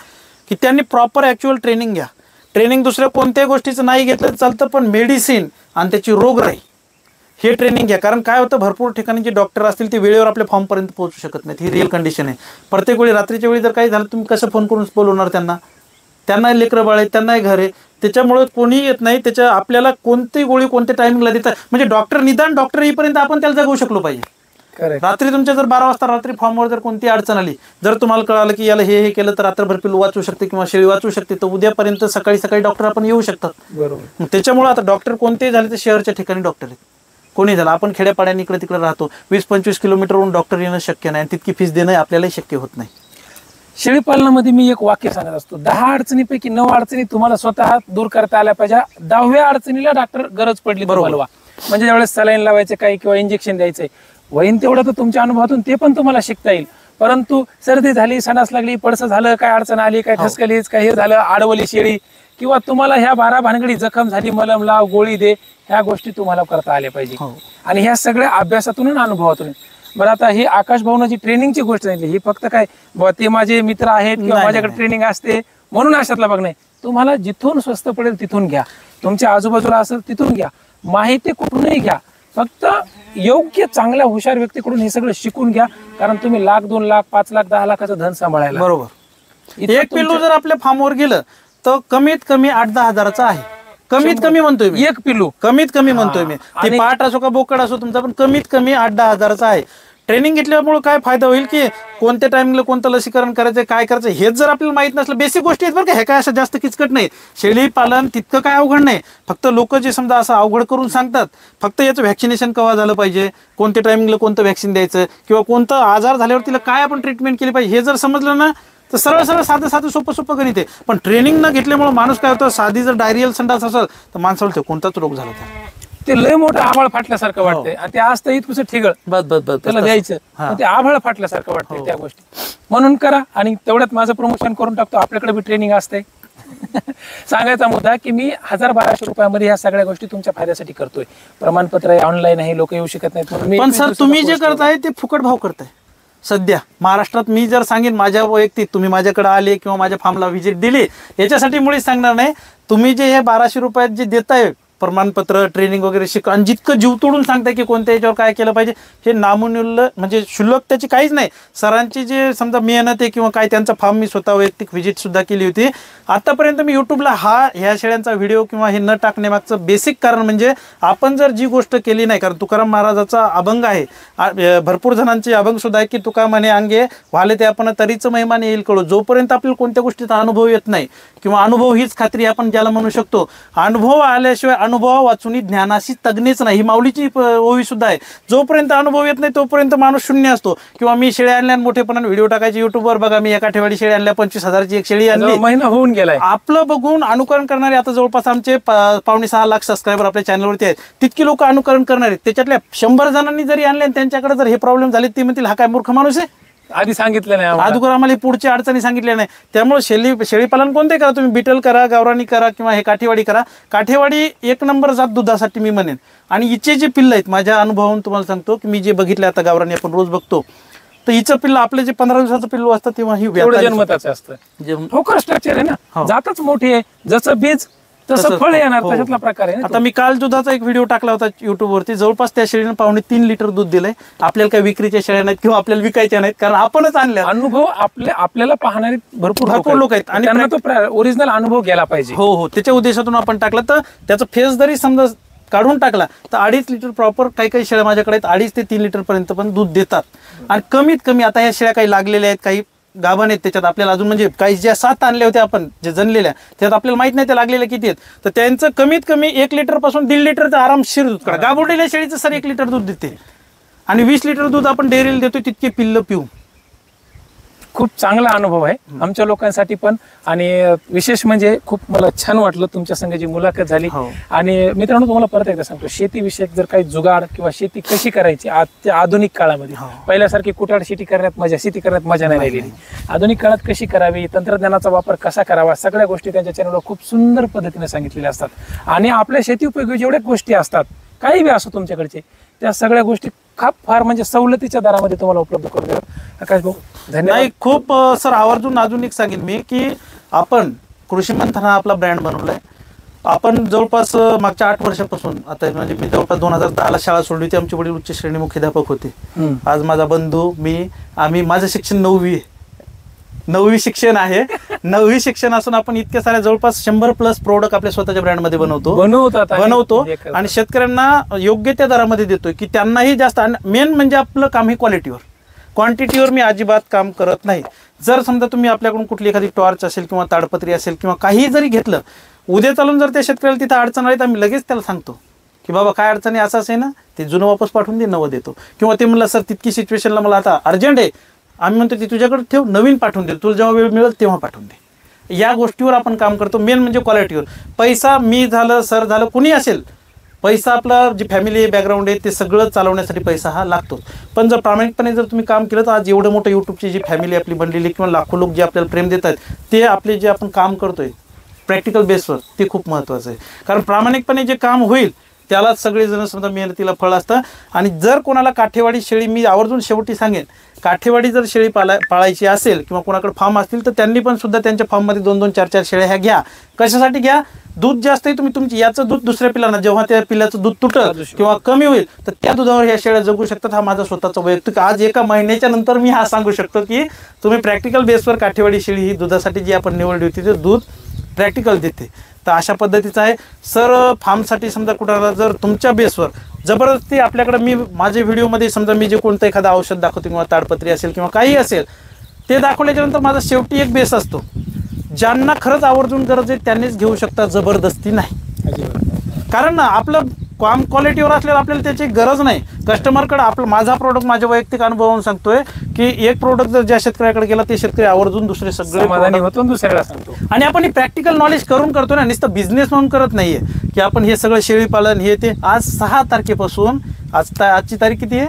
की त्यांनी प्रॉपर ऍक्च्युअल ट्रेनिंग घ्या. ट्रेनिंग दुसऱ्या कोणत्याही गोष्टीचं नाही घेतलं चालतं, पण मेडिसिन आणि त्याची रोगराई हे ट्रेनिंग घ्या. कारण काय होतं, भरपूर ठिकाणी जे डॉक्टर असतील ते वेळेवर आपल्या फॉर्म पर्यंत पोहोचू शकत नाहीत. ही रिअल कंडिशन आहे. प्रत्येक वेळी रात्रीच्या वेळी जर काही झालं तुम्ही कसं फोन करून बोलवणार त्यांना लेकरं बाळ आहे, त्यांनाही घर आहे, त्याच्यामुळे कोणी येत नाही. त्याच्या आपल्याला कोणती गोळी कोणत्या टायमिंगला देतात, म्हणजे डॉक्टर येईपर्यंत आपण त्याला जगवू शकलो पाहिजे. रात्री तुमच्या जर 12 वाजता रात्री फॉर्मवर जर कोणती अडचण आली, जर तुम्हाला कळालं की याला हे केलं तर रात्रभर पिल्लू वाचू शकते किंवा शेळी वाचू शकते, तर उद्यापर्यंत सकाळी डॉक्टर आपण येऊ शकतात. बरोबर. त्याच्यामुळे आता डॉक्टर कोणतेही झाले तर शहरच्या ठिकाणी डॉक्टर आहेत. कोणी झालं, आपण खेड्यापाड्याने इकडे तिकडे राहतो, 20-25 किलोमीटरवरून डॉक्टर येणं शक्य नाही, तितकी फीस देणं आपल्यालाही शक्य होत नाही. शेळीपालनामध्ये मी एक वाक्य सांगत असतो, 10 अडचणीपैकी 9 अडचणी तुम्हाला स्वतः दूर करता आल्या पाहिजे. 10व्या अडचणीला डॉक्टर गरज पडली बरोबर, म्हणजे ज्यावेळेस सलाईन लावायचं काही किंवा इंजेक्शन द्यायचंय वहीन तेवढं तर तुमच्या अनुभवातून ते पण तुम्हाला शिकता येईल. परंतु सर्दी झाली, संडास लागली, पडसं झालं, काय अडचण आली, काय ठसकलीच, काय हे झालं, आडवली शेळी किंवा तुम्हाला ह्या 12 भानगडी, जखम झाली, मलम लाव, गोळी दे, ह्या गोष्टी तुम्हाला करता आल्या पाहिजे. आणि ह्या सगळ्या अभ्यासातून अनुभवातून. बरं, आता ही आकाश भाऊनं ट्रेनिंगची गोष्ट सांगितली, ही फक्त काय ते माझे मित्र आहेत किंवा माझ्याकडे ट्रेनिंग असते म्हणून अशातला बघ नाही. तुम्हाला जिथून स्वस्त पडेल तिथून घ्या, तुमच्या आजूबाजूला असेल तिथून घ्या, माहिती कुठूनही घ्या, फक्त योग्य चांगल्या हुशार व्यक्तीकडून हे सगळं शिकून घ्या. कारण तुम्ही 1 लाख, 2 लाख, 5 लाख, 10 लाखाचं धन सांभाळायला बरोबर. एक पिल्लू जर आपल्या फार्मवर गेलं तर कमीत कमी 8-10 हजाराचं आहे. कमीत कमी म्हणतोय मी, एक पिल्लू कमीत कमी म्हणतोय मी. ते पाट असो का बोकड असो तुमचा, पण कमीत कमी 8-10 हजाराचा आहे. ट्रेनिंग घेतल्यामुळे काय फायदा होईल की कोणत्या टाइमिंगला कोणतं लसीकरण करायचं, काय करायचं हेच जर आपल्याला माहित नसलं, बेसिक गोष्टी आहेत बरं का, हे काय असं जास्त किचकट नाही. शेळी पालन तितकं काय अवघड नाही. फक्त लोक जे समजा असं अवघड करून सांगतात, फक्त याचं व्हॅक्सिनेशन केव्हा झालं पाहिजे, कोणत्या टायमिंगला कोणतं व्हॅक्सिन द्यायचं किंवा कोणतं आजार झाल्यावर तिला काय आपण ट्रीटमेंट केली पाहिजे, हे जर समजलं ना तर सरळ साधं सोपं गणित आहे. पण ट्रेनिंग न घेतल्यामुळे माणूस काय होतं, साधी जर डायरियल संडास असेल तर माणसाला कोणताच रोग झाला ते लय मोठं आभाळ फाटल्यासारखं वाटतंय. आणि ते असतं इथकुसं ठिगळ त्याला द्यायचं, ते आभाळ फाटल्यासारखं वाटतंय त्या गोष्टी. म्हणून करा. आणि तेवढ्यात माझं प्रमोशन करून टाकतो, आपल्याकडे बी ट्रेनिंग असते. सांगायचा मुद्दा की मी 1000-1200 रुपयामध्ये ह्या सगळ्या गोष्टी तुमच्या फायद्यासाठी करतोय. प्रमाणपत्र आहे, ऑनलाईन आहे, लोक येऊ शकत नाहीत. पण सर तुम्ही जे करताय ते फुकट भाव करताय सध्या महाराष्ट्रात. मी जर सांगेन माझ्या वैयक्तिक, तुम्ही माझ्याकडे आले किंवा माझ्या फार्मला व्हिजिट दिली याच्यासाठी मुळीच सांगणार नाही. तुम्ही जे हे 1200 रुपयात जे देताय प्रमाणपत्र, ट्रेनिंग वगैरे शिक, आणि जितकं जीव तोडून सांगताय की कोणत्या याच्यावर काय केलं पाहिजे, हे नामूल्य म्हणजे शुल्लक त्याची काहीच नाही. सरांची जे समजा मेहनत आहे किंवा काय, त्यांचा फार्म मी स्वतः वैयक्तिक व्हिजिट सुद्धा केली होती. आतापर्यंत मी युट्यूबला ह्या शेळ्यांचा व्हिडिओ किंवा हे न टाकण्यामागचं बेसिक कारण म्हणजे आपण जर जी गोष्ट केली नाही, कारण तुकाराम महाराजाचा अभंग आहे, भरपूर जणांचे अभंग सुद्धा आहे की तुका म्हणे अंगे व्हाले ते आपण तरीच महिमान येईल कळू. जोपर्यंत आपल्याला कोणत्या गोष्टीचा अनुभव येत नाही किंवा अनुभव हीच खात्री आपण ज्याला म्हणू शकतो, अनुभव आल्याशिवाय अनुभव वाचून ज्ञानाशी तज्ञच नाही, ही माऊलीची ओवी सुद्धा आहे. जोपर्यंत अनुभव येत नाही तोपर्यंत माणूस शून्य असतो. किंवा मी शेळ्या आणल्या मोठेपणाने व्हिडिओ टाकायचे युट्यूबवर, बघा मी एका ठेवाडी शेळी आणल्या, 25,000ची एक शेळी आणली, महिना होऊन गेलाय. आपलं बघून अनुकरण करणारे आता जवळपास आमचे 5.5 लाख सबस्क्रायबर आपल्या चॅनलवरती आहेत. तितकी लोक अनुकरण करणार आहेत. त्याच्यातल्या 100 जणांनी जरी आणले आणि त्यांच्याकडे जर हे प्रॉब्लेम झाले, ते म्हणतील हा काय मूर्ख माणूस आहे, आधी सांगितलं नाही, अगोदर आम्हाला पुढच्या अडचणी सांगितल्या नाही. त्यामुळे शेळीपालन कोणते करा तुम्ही, बिटल करा, गावरानी करा किंवा हे काठेवाडी करा. काठेवाडी 1 नंबर जात दुधासाठी मी म्हणेन. आणि हिचे जे पिल्ल आहेत, माझ्या अनुभवावरून तुम्हाला सांगतो की मी जे बघितले आता गावरानी आपण रोज बघतो, तर हिचं पिल्लं आपले जे 15 दिवसाचं पिल्लू असतं तेव्हा ही जन्मताचं असतं, फोकर स्ट्रक्चर आहे ना, जातच मोठी आहे. जसं बीज तसं फळ येणार, हो. तशातला प्रकार आहे ना आता मी काल दुधाचा एक व्हिडिओ टाकला होता युट्यूबवरती, जवळपास त्या शेळीनं 2.5 लिटर दूध दिलंय. आपल्याला काही विक्रीच्या शेळ्या नाहीत किंवा आपल्याला विकायच्या नाहीत, कारण आपणच आणल्या. अनुभव आपल्याला पाहणारे भरपूर लोक आहेत आणि त्यांना तो ओरिजिनल अनुभव गेला पाहिजे. हो, त्याच्या उद्देशातून आपण टाकला. तर त्याचा फेस जरी समजा काढून टाकला तर 2.5 लिटर प्रॉपर काही शेळ्या माझ्याकडे आहेत, 2.5 ते 3 लिटर पर्यंत पण दूध देतात. आणि कमीत कमी आता ह्या शेळ्या काही लागलेल्या आहेत, काही गाभण आहेत, त्याच्यात आपल्याला अजून म्हणजे काही ज्या 7 आणल्या होत्या आपण जे जनलेल्या, त्यात आपल्याला माहित नाही त्या लागलेल्या किती आहेत. तर त्यांचं कमीत कमी 1 लिटर पासून 1.5 लिटरचं आरामशीर दूध काढा. गाभोडलेल्या शेळीचं सर 1 लिटर दूध देते आणि 20 लिटर दूध आपण डेअरीला देतोय तितके पिल्लं पिऊ. खूप चांगला अनुभव आहे आमच्या लोकांसाठी पण. आणि विशेष म्हणजे खूप मला छान वाटलं तुमच्या संग जी मुलाखत झाली. आणि मित्रांनो, तुम्हाला परत एकदा सांगतो, शेतीविषयक जर काही जुगाड किंवा शेती कशी करायची आजच्या आधुनिक काळामध्ये, पहिल्यासारखी कुटाळ शेती करण्यात मजा नाही राहिलेली. आधुनिक काळात कशी करावी, तंत्रज्ञानाचा वापर कसा करावा, सगळ्या गोष्टी त्यांच्या चॅनलवर खूप सुंदर पद्धतीने सांगितलेल्या असतात. आणि आपल्या शेती उपयोगी जेवढ्या गोष्टी असतात, काही बी असो तुमच्याकडचे, त्या सगळ्या गोष्टी फार म्हणजे सवलतीच्या दरामध्ये तुम्हाला उपलब्ध करून देतात. आकाश भाऊ धन्यवाद. खूप सर आवर्जून अजून एक सांगेन मी की आपण कृषी मंथन हा आपला ब्रँड बनवलाय. आपण जवळपास मागच्या 8 वर्षापासून, आता म्हणजे मी जवळपास 2010ला शाळा सोडली होती. आमचे वडील उच्च श्रेणी मुख्याध्यापक होते. आज माझा बंधू, माझं शिक्षण 9वी शिक्षण आहे. 9वी शिक्षण असून आपण इतक्या साऱ्या जवळपास 100+ प्रोडक्ट आपल्या स्वतःच्या ब्रँडमध्ये बनवतो आणि शेतकऱ्यांना योग्य त्या दरामध्ये देतोय की त्यांनाही जास्त. मेन म्हणजे आपलं काम हे क्वांटिटीवर मी अजिबात काम करत नाही. जर समजा तुम्ही आपल्याकडून कुठली एखादी टॉर्च असेल किंवा ताडपत्री असेल किंवा काही जरी घेतलं, उद्या चालून जर त्या शेतकऱ्याला तिथं अडचण आली तर आम्ही लगेच त्याला सांगतो की बाबा काय अडचण आहे, असं आहे ना, ते जुनं वापस पाठवून दे, नवं देतो. किंवा ते म्हणलं सर तितकी सिच्युएशनला मला आता अर्जंट आहे, आम्ही म्हणतो ती तुझ्याकडे ठेव, नवीन पाठवून दे, तुला जेव्हा वेळ मिळेल तेव्हा पाठवून दे. या गोष्टीवर आपण काम करतो. मेन म्हणजे क्वालिटीवर. पैसा मी झालं, सर झालं, कुणी असेल, पैसा आपला जी फॅमिली बॅकग्राऊंड आहे ते सगळं चालवण्यासाठी पैसा हा लागतो. पण जर प्रामाणिकपणे जर तुम्ही काम केलं तर आज एवढं मोठं यूट्यूबची जी फॅमिली आपली बनलेली किंवा लाखो लोक जे आपल्याला प्रेम देतात, ते आपले जे आपण काम करतोय प्रॅक्टिकल बेसवर, ते खूप महत्त्वाचं आहे. कारण प्रामाणिकपणे जे काम होईल त्यालाच सगळेजण समजा मेहनतीला फळ असतं. आणि जर कोणाला काठेवाडी शेळी, मी आवर्जून शेवटी सांगेन, काठेवाडी जर शेळी पाळायची असेल किंवा कोणाकडे फार्म असतील तर त्यांनी पण सुद्धा त्यांच्या फार्ममध्ये 2-2, 4-4 शेळ्या ह्या घ्या. कशासाठी घ्या? दूध जास्त आहे, तुम्ही तुमची याचं दूध दुसऱ्या पिल्लांना, जेव्हा त्या पिल्लाचं दूध तुटल किंवा कमी होईल तर त्या दुधावर ह्या शेळ्या जगू शकतात. हा माझा स्वतःचा वैयक्तिक, आज 1 महिन्याच्या नंतर मी हा सांगू शकतो की तुम्ही प्रॅक्टिकल बेसवर काठेवाडी शेळी ही दुधासाठी जी आपण निवडली होती ते दूध प्रॅक्टिकल देते. तर अशा पद्धतीचं आहे सर. फार्मसाठी समजा कुणाला जर तुमच्या बेसवर जबरदस्ती आपल्याकडे, मी माझ्या व्हिडिओमध्ये समजा मी जे कोणतं एखादं औषध दाखवतो किंवा ताडपत्री असेल किंवा काही असेल, ते दाखवल्याच्या नंतर माझा शेवटी एक बेस असतो, ज्यांना खरंच आवर्जून गरज आहे त्यांनीच घेऊ शकता, जबरदस्ती नाही. कारण आपलं काम क्वालिटीवर असल्यावर आपल्याला त्याची गरज नाही. कस्टमरकडे आपलं, माझा प्रोडक्ट माझ्या वैयक्तिक अनुभवावरून सांगतोय की एक प्रोडक्ट जर ज्या शेतकऱ्याकडे गेला ते शेतकरी आवर्जून दुसरे सगळे होतो दुसऱ्याला सांगतो. आणि आपण प्रॅक्टिकल नॉलेज करून करतो ना, नुसतं बिझनेस म्हणून करत नाहीये की आपण हे सगळं शेळी पालन हे ते. आज 6 तारखेपासून, आजची तारीख किती आहे?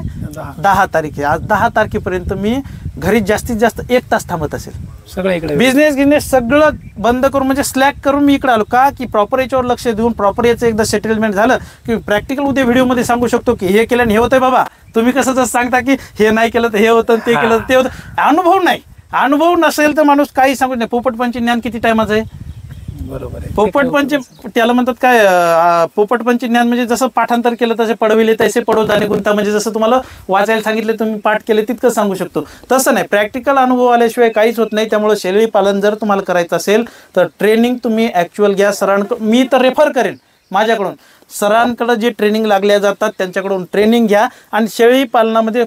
10 तारीख आहे. आज 10 तारखेपर्यंत मी घरी जास्तीत जास्त 1 तास थांबत असेल. सगळं इकडे बिझनेस सगळं बंद करून, म्हणजे स्लॅक करून मी इकडे आलो. का? की प्रॉपर याच्यावर लक्ष देऊन प्रॉपर याचं एकदा सेटलमेंट झालं की प्रॅक्टिकल उद्या व्हिडिओमध्ये सांगू शकतो की हे केलं हे होतंय बाबा. तुम्ही कसं जसं सांगता की हे नाही केलं तर हे होतं, ते केलं ते होतं. अनुभव नसेल तर माणूस काही सांगू नाही. पोपटपंची ज्ञान किती टायमाचं आहे? बरोबर आहे. पोपटपंची त्याला म्हणतात काय, पोपटपंची ज्ञान म्हणजे जसं पाठांतर केलं तसे पडविले तसे पडवत आणि गुंता, म्हणजे जसं तुम्हाला वाचायला सांगितले तुम्ही पाठ केले तितकं सांगू शकतो. तसं नाही, प्रॅक्टिकल अनुभव आल्याशिवाय काहीच होत नाही. त्यामुळे शेळी पालन जर तुम्हाला करायचं असेल तर ट्रेनिंग तुम्ही ॲक्च्युअल घ्या सरांकडून. मी तर रेफर करेन माझ्याकडून, सरांकडे जे ट्रेनिंग लागल्या जातात त्यांच्याकडून ट्रेनिंग घ्या. आणि शेळी पालनामध्ये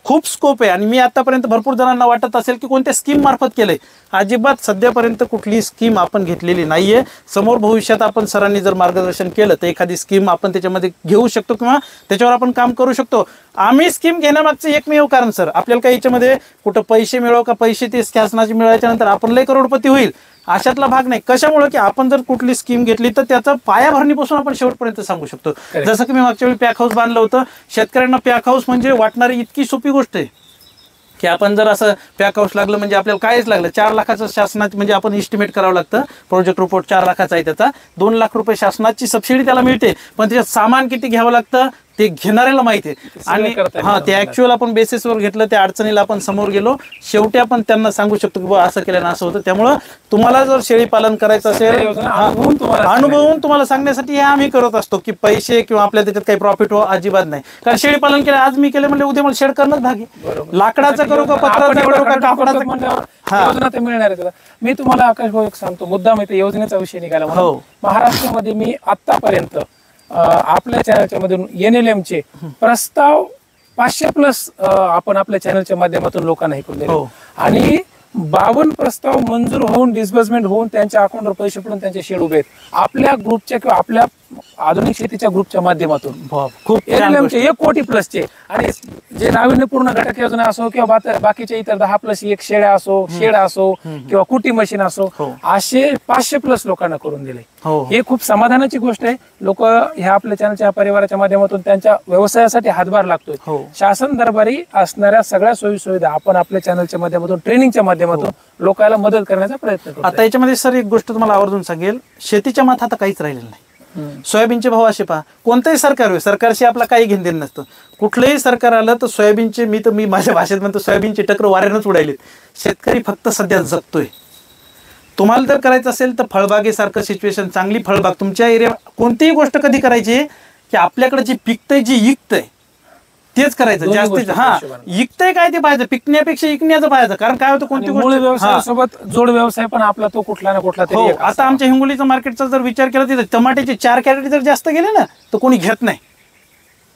खूप स्कोप आहे. आणि मी आतापर्यंत भरपूर जणांना वाटत असेल की कोणत्या स्कीम मार्फत केलंय, अजिबात सध्यापर्यंत कुठली स्कीम आपण घेतलेली नाहीये. समोर भविष्यात आपण सरांनी जर मार्गदर्शन केलं तर एखादी स्कीम आपण त्याच्यामध्ये घेऊ शकतो किंवा त्याच्यावर आपण काम करू शकतो. आम्ही स्कीम घेण्यामागचं एकमेव कारण सर, आपल्याला काही याच्यामध्ये कुठं पैसे मिळव का, पैसे ते शासनाचे मिळाल्याच्या नंतर आपण लय करोडपती होईल अशातला भाग नाही. कशामुळे की आपण जर कुठली स्कीम घेतली तर त्याचा पायाभरणीपासून आपण शेवटपर्यंत सांगू शकतो. जसं की मी मागच्या वेळी पॅक हाऊस बांधलं होतं. शेतकऱ्यांना पॅक हाऊस म्हणजे वाटणारी इतकी सोपी गोष्ट आहे की आपण जर असं पॅक हाऊस लागलं म्हणजे आपल्याला कायच लागलं, 4 लाखाचं शासनात म्हणजे आपण इस्टिमेट करावं लागतं. प्रोजेक्ट रिपोर्ट 4 लाखाचा आहे, त्याचा 2 लाख रुपये शासनाची सबसिडी त्याला मिळते. पण त्याच्यात सामान किती घ्यावं लागतं? ते घेणाऱ्याला माहिती आहे. आणि हा ते ऍक्च्युअल आपण बेसिसवर घेतलं, त्या अडचणीला आपण समोर गेलो, शेवटी आपण त्यांना सांगू शकतो की बाबा असं केलं ना असं होतं. त्यामुळं तुम्हाला जर शेळी पालन करायचं असेल, अनुभवून तुम्हाला सांगण्यासाठी हे आम्ही करत असतो की पैसे किंवा आपल्या त्याच्यात काही प्रॉफिट हो अजिबात नाही. कारण शेळी पालन केलं, आज मी केलं म्हणजे उद्या मला शेड करणंच भाग आहे. लाकडाचं करू का, पत्राचं करू का, कापडाचं मिळणार आहे. मी तुम्हाला आकाश भाऊ एक सांगतो, मुद्दाम इथे योजनेचा विषय निघाला. महाराष्ट्रामध्ये मी आतापर्यंत आपल्या चॅनलच्या मधून NLM चे प्रस्ताव 500+ आपण आपल्या चॅनलच्या माध्यमातून लोकांना हे करून दिले आणि 52 प्रस्ताव मंजूर होऊन डिस्बर्समेंट होऊन त्यांच्या अकाउंटवर पैसे पडून त्यांचे शेड उभे आहेत आपल्या ग्रुपच्या किंवा आपल्या आधुनिक शेतीच्या ग्रुपच्या माध्यमातून. खूप NLM चे 1 कोटी+ चे आणि जे नाविन्यपूर्ण घटक योजना असो किंवा बाकीच्या इतर 10+1 शेळ्या असो, शेड असो किंवा कुटी मशीन असो, असे 500+ लोकांना करून दिले. हे खूप समाधानाची गोष्ट आहे. लोक ह्या आपल्या चॅनलच्या परिवाराच्या माध्यमातून त्यांच्या व्यवसायासाठी हातभार लागतोय. शासन दरबारी असणाऱ्या सगळ्या सोयी सुविधा आपण आपल्या चॅनलच्या माध्यमातून, ट्रेनिंगच्या माध्यमातून लोकांना मदत करण्याचा प्रयत्न करतो. आता याच्यामध्ये सर एक गोष्ट तुम्हाला आवर्जून सांगेल, शेतीच्या माथात आता काहीच राहिलेलं नाही. सोयाबीनचे भाव असे पहा, कोणतंही सरकार होईल, सरकारशी आपला काही घेणदेण नसतं. कुठलंही सरकार आलं तर सोयाबीनचे, मी माझ्या भाषेत म्हणतो, सोयाबीनची टक्कर वाऱ्यानंच उडायलीत. शेतकरी फक्त सध्या जगतोय. तुम्हाला जर करायचं असेल तर फळबागेसारखं सिच्युएशन, चांगली फळबाग तुमच्या एरिया, कोणतीही गोष्ट कधी करायची की आपल्याकडे जे पिकतंय, जे इकतंय तेच करायचं. जास्तीत इकतंय काय ते पाहायचं, पिकण्यापेक्षा इकण्याचं पाहायचं. कारण काय होतं, कोणती गोष्ट व्यवसायासोबत जोड व्यवसाय पण आपला तो कुठला ना कुठला तरी. आता आमच्या हिंगोलीचा मार्केटचा जर विचार केला, तिथे टमाट्याचे 4 कॅरेट जर जास्त गेले ना तर कोणी घेत नाही.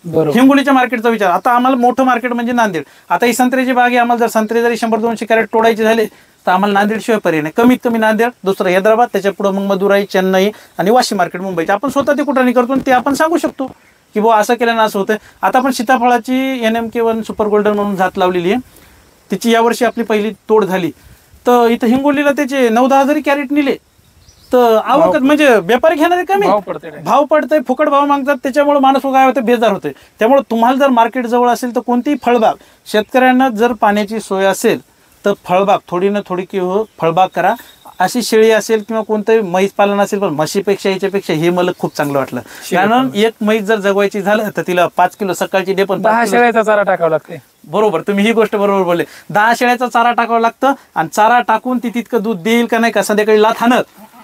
हिंगोलीच्या मार्केटचा विचार. आता आम्हाला मोठं मार्केट म्हणजे नांदेड. आता ही संत्र्याची बाग आहे, आम्हाला जर संत्रे जरी 100-200 कॅरेट तोडायचे झाले तर आम्हाला नांदेड शिवाय पर्याय नाही. कमीत कमी नांदेड, दुसरं हैदराबाद, त्याच्या पुढे मग मदुराई, चेन्नई आणि वाशी मार्केट मुंबईचे. आपण स्वतः ते कुठं करतो ते आपण सांगू शकतो की बुवा असं केल्यानं असं होतं. आता आपण सीताफळाची NMK1 सुपर गोल्डन म्हणून जात लावलेली आहे. तिची यावर्षी आपली पहिली तोड झाली. तर इथं हिंगोलीला त्याचे 9-10 हजार कॅरेट नेले. तर आवक म्हणजे व्यापारी घेणारे कमी भाव पडतंय, फुकट भाव मागतात. त्याच्यामुळे माणूस काय होते, बेजार होते. त्यामुळे तुम्हाला जर मार्केट जवळ असेल तर कोणतीही फळबाग, शेतकऱ्यांना जर पाण्याची सोय असेल तर फळबाग थोडी ना थोडी किंवा फळबाग करा. अशी शेळी असेल किंवा कोणतंही म्हैस पालन असेल, पण म्हशीपेक्षा याच्यापेक्षा हे मला खूप चांगलं वाटलं. कारण एक म्हैस जर जगवायची झालं तर तिला 5 किलो सकाळची डे, पण 10 शेळ्याचा चारा टाकावा लागते. बरोबर, तुम्ही ही गोष्ट बरोबर बोलले. 10 शेळ्याचा चारा टाकावा लागतं आणि चारा टाकून ती तितकं दूध देईल का नाही का, संध्याकाळी लाथ हाणत,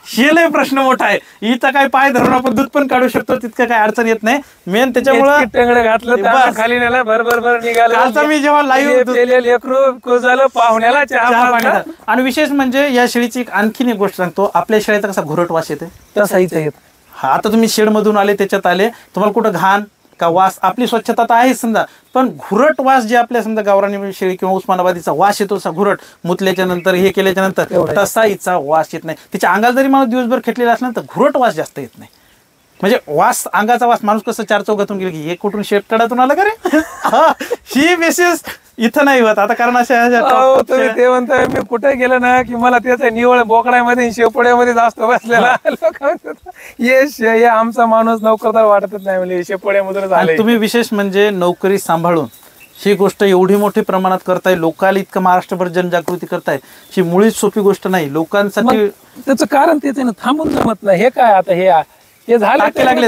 हे लय प्रश्न मोठा आहे. इथं काय पाय धरून आपण दूध पण काढू शकतो, तितकं काय अडचण येत नाही. मेन त्याच्यामुळे घातलं खाली नेला, भर निघाला. मी जेव्हा लाईव्ह झालं पाहुण्याला चहा. आणि विशेष म्हणजे या शेळीची आणखीन एक गोष्ट सांगतो, आपल्या शेळीचा कसा घुरट वास येते तसाहीच येत. हा, आता तुम्ही शेड मधून आले, त्याच्यात आले, तुम्हाला कुठं घाण का वास, आपली स्वच्छता तर आहे समजा, पण घुरट वास जे आपल्या समजा गावरानी शेळी किंवा उस्मानाबादीचा वास येतो, घुरट मुतल्याच्या नंतर, हे केल्याच्या नंतर, तसा हिचा वास येत नाही. तिच्या अंगाला जरी मला दिवसभर खेटलेला असला तर घुरट वास जास्त येत नाही. म्हणजे वास, अंगाचा वास, माणूस कसं 4 चौघातून गेलं की हे कुठून शेतकड्यातून आलं का रे, ही बेसिस इथं नाही होत आता. कारण तुम्ही ते म्हणताय, मी कुठे गेलं ना की मला त्याचा निवळ बोकड्यामध्ये शेपोड्यामध्ये जास्त बसलेला हे आमचा माणूस नोकरदार वाटतच नाही, म्हणजे शेपोड्यामधून झालं. तुम्ही विशेष म्हणजे नोकरी सांभाळून ही गोष्ट एवढी मोठ्या प्रमाणात करताय, लोकांना इतकं महाराष्ट्रभर जनजागृती करताय, ही मुळीच सोपी गोष्ट नाही लोकांसाठी. त्याचं कारण तेच आहे ना, थांबून जमत नाही. हे काय आता हे झालं लागले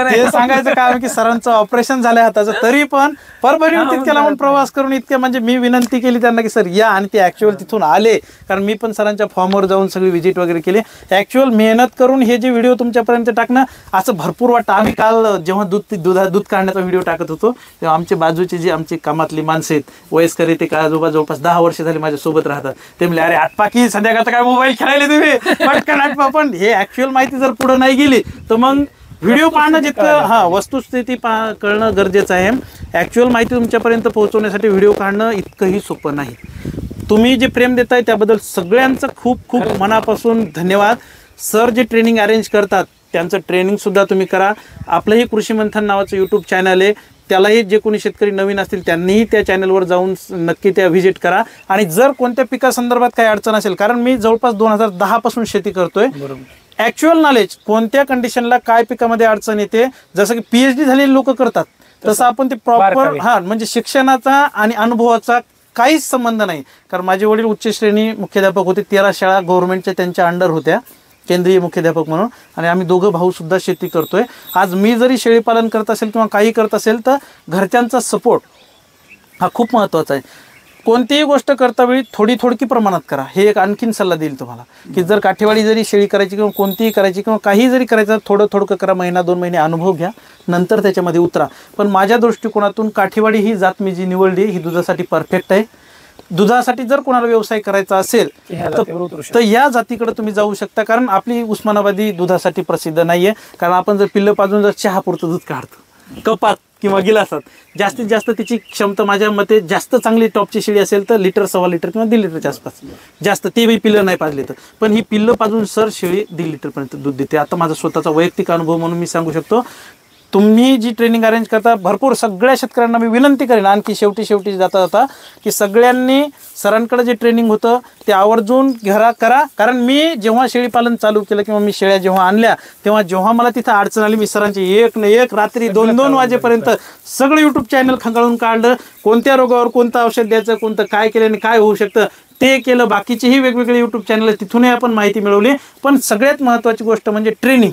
हे सांगायचं कारण की सरांचं ऑपरेशन झालंय हाताचं, तरी पण परभणीहून तितक्या लावून प्रवास करून इतक्या, म्हणजे मी विनंती केली त्यांना की सर या, आणि ते ऍक्च्युअल तिथून आले. कारण मी पण सरांच्या फॉर्मवर जाऊन सगळी व्हिजिट वगैरे केली. ऍक्च्युअल मेहनत करून हे जे व्हिडिओ तुमच्यापर्यंत टाकणं असं भरपूर वाटतं. आम्ही काल जेव्हा दूध काढण्याचा व्हिडिओ टाकत होतो तेव्हा आमच्या बाजूचे जे आमची कामातली माणसं आहेत, वयस्कर येते का आजोबा, जवळपास 10 वर्ष झाली माझ्या सोबत राहतात, ते म्हणले अरे आटपाकी संध्याकाळचा काय मोबाईल खेळायला तुम्ही पटकन आटपा. पण हे ऍक्च्युअल माहिती जर पुढे नाही गेली तर मग व्हिडिओ पाहणं जितकं वस्तुस्थिती कळणं गरजेचं आहे. ऍक्च्युअल माहिती तुमच्यापर्यंत पोहोचवण्यासाठी व्हिडिओ काढणं इतकंही सोपं नाही. तुम्ही जे प्रेम देताय त्याबद्दल सगळ्यांचं खूप खूप मनापासून धन्यवाद. सर जे ट्रेनिंग अरेंज करतात त्यांचं ट्रेनिंग सुद्धा तुम्ही करा. आपलंही कृषी मंथन नावाचं यूट्यूब चॅनल आहे, त्यालाही जे कोणी शेतकरी नवीन असतील त्यांनीही त्या चॅनलवर जाऊन नक्की त्या व्हिजिट करा. आणि जर कोणत्या पिकासंदर्भात काही अडचण असेल, कारण मी जवळपास 2010 पासून शेती करतोय, ऍक्च्युअल नॉलेज कोणत्या कंडिशनला काय पिकामध्ये अडचण येते, जसं की PhD झालेले लोक करतात तसं आपण ते प्रॉपर म्हणजे शिक्षणाचा आणि अनुभवाचा काहीच संबंध नाही. कारण माझे वडील उच्च श्रेणी मुख्याध्यापक होते, 13 शाळा गव्हर्नमेंटच्या त्यांच्या अंडर होत्या. केंद्रीय मुख्याध्यापक म्हणून, आणि आम्ही दोघं भाऊ सुद्धा शेती करतोय. आज मी जरी शेळीपालन करत असेल किंवा काही करत असेल तर घरच्यांचा सपोर्ट हा खूप महत्त्वाचा आहे. कोणतीही गोष्ट करता वेळी थोडकी प्रमाणात करा, हे एक आणखीन सल्ला देईल तुम्हाला, की जर काठेवाडी जरी शेळी करायची किंवा कोणतीही करायची किंवा काही जरी करायचं, थोडं करा, महिना 2 महिने अनुभव घ्या, नंतर त्याच्यामध्ये उतरा. पण माझ्या दृष्टिकोनातून काठेवाडी ही जात मी जी निवडली ही दुधासाठी परफेक्ट आहे. दुधासाठी जर कोणाला व्यवसाय करायचा असेल तर या जातीकडे तुम्ही जाऊ शकता, कारण आपली उस्मानाबादी दुधासाठी प्रसिद्ध नाहीये. कारण आपण जर पिल्लं पाजून जर चहापुरतं दूध काढतो कपात किंवा गिलासात, जास्तीत जास्त तिची क्षमता माझ्या मते जास्त चांगली टॉपची शेळी असेल तर लिटर, 1.25 लिटर किंवा 1.5 लिटरच्या आसपास, जास्त तेही पिल्लं नाही पाजले तर. पण ही पिल्लं पाजून सर शेळी 1.5 लिटरपर्यंत दूध देते. आता माझा स्वतःचा वैयक्तिक अनुभव म्हणून मी सांगू शकतो. तुम्ही जी ट्रेनिंग अरेंज करता, भरपूर सगळ्या शेतकऱ्यांना मी विनंती करेन, आणखी शेवटी जाता की सगळ्यांनी सरांकडे जे ट्रेनिंग होतं ते आवर्जून करा. कारण मी जेव्हा शेळीपालन चालू केलं किंवा मी शेळ्या जेव्हा आणल्या, तेव्हा जेव्हा मला तिथं अडचण आली, मी सरांची एक न एक रात्री 2-2 वाजेपर्यंत सगळं यूट्यूब चॅनल खंगाळून काढलं. कोणत्या रोगावर कोणतं औषध द्यायचं, कोणतं काय केल्याने काय होऊ शकतं ते केलं. बाकीचेही वेगवेगळे यूट्यूब चॅनल तिथूनही आपण माहिती मिळवली. पण सगळ्यात महत्त्वाची गोष्ट म्हणजे ट्रेनिंग.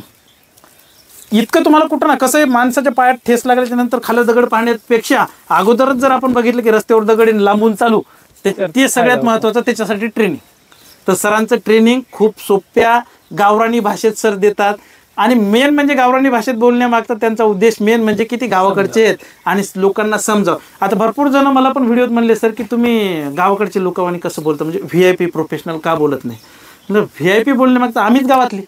इतकं तुम्हाला कुठं ना, कसं आहे, माणसाच्या पायात ठेस लागल्याच्या नंतर खाली दगड पाहण्यापेक्षा अगोदरच जर आपण बघितलं की रस्त्यावर दगड लांबून चालू, ते सगळ्यात महत्त्वाचं. त्याच्यासाठी ट्रेनिंग. तर सरांचं ट्रेनिंग खूप सोप्या गावरानी भाषेत सर देतात. आणि मेन म्हणजे गावरानी भाषेत बोलण्यामागचा त्यांचा उद्देश मेन म्हणजे की ती गावाकडचे आहेत आणि लोकांना समजावं. आता भरपूर जण मला पण व्हिडिओत म्हणले, सर की तुम्ही गावाकडचे लोकांनी कसं बोलता, म्हणजे VIP प्रोफेशनल का बोलत नाही. म्हणजे VIP बोलण्यामागचं आम्हीच गावातली,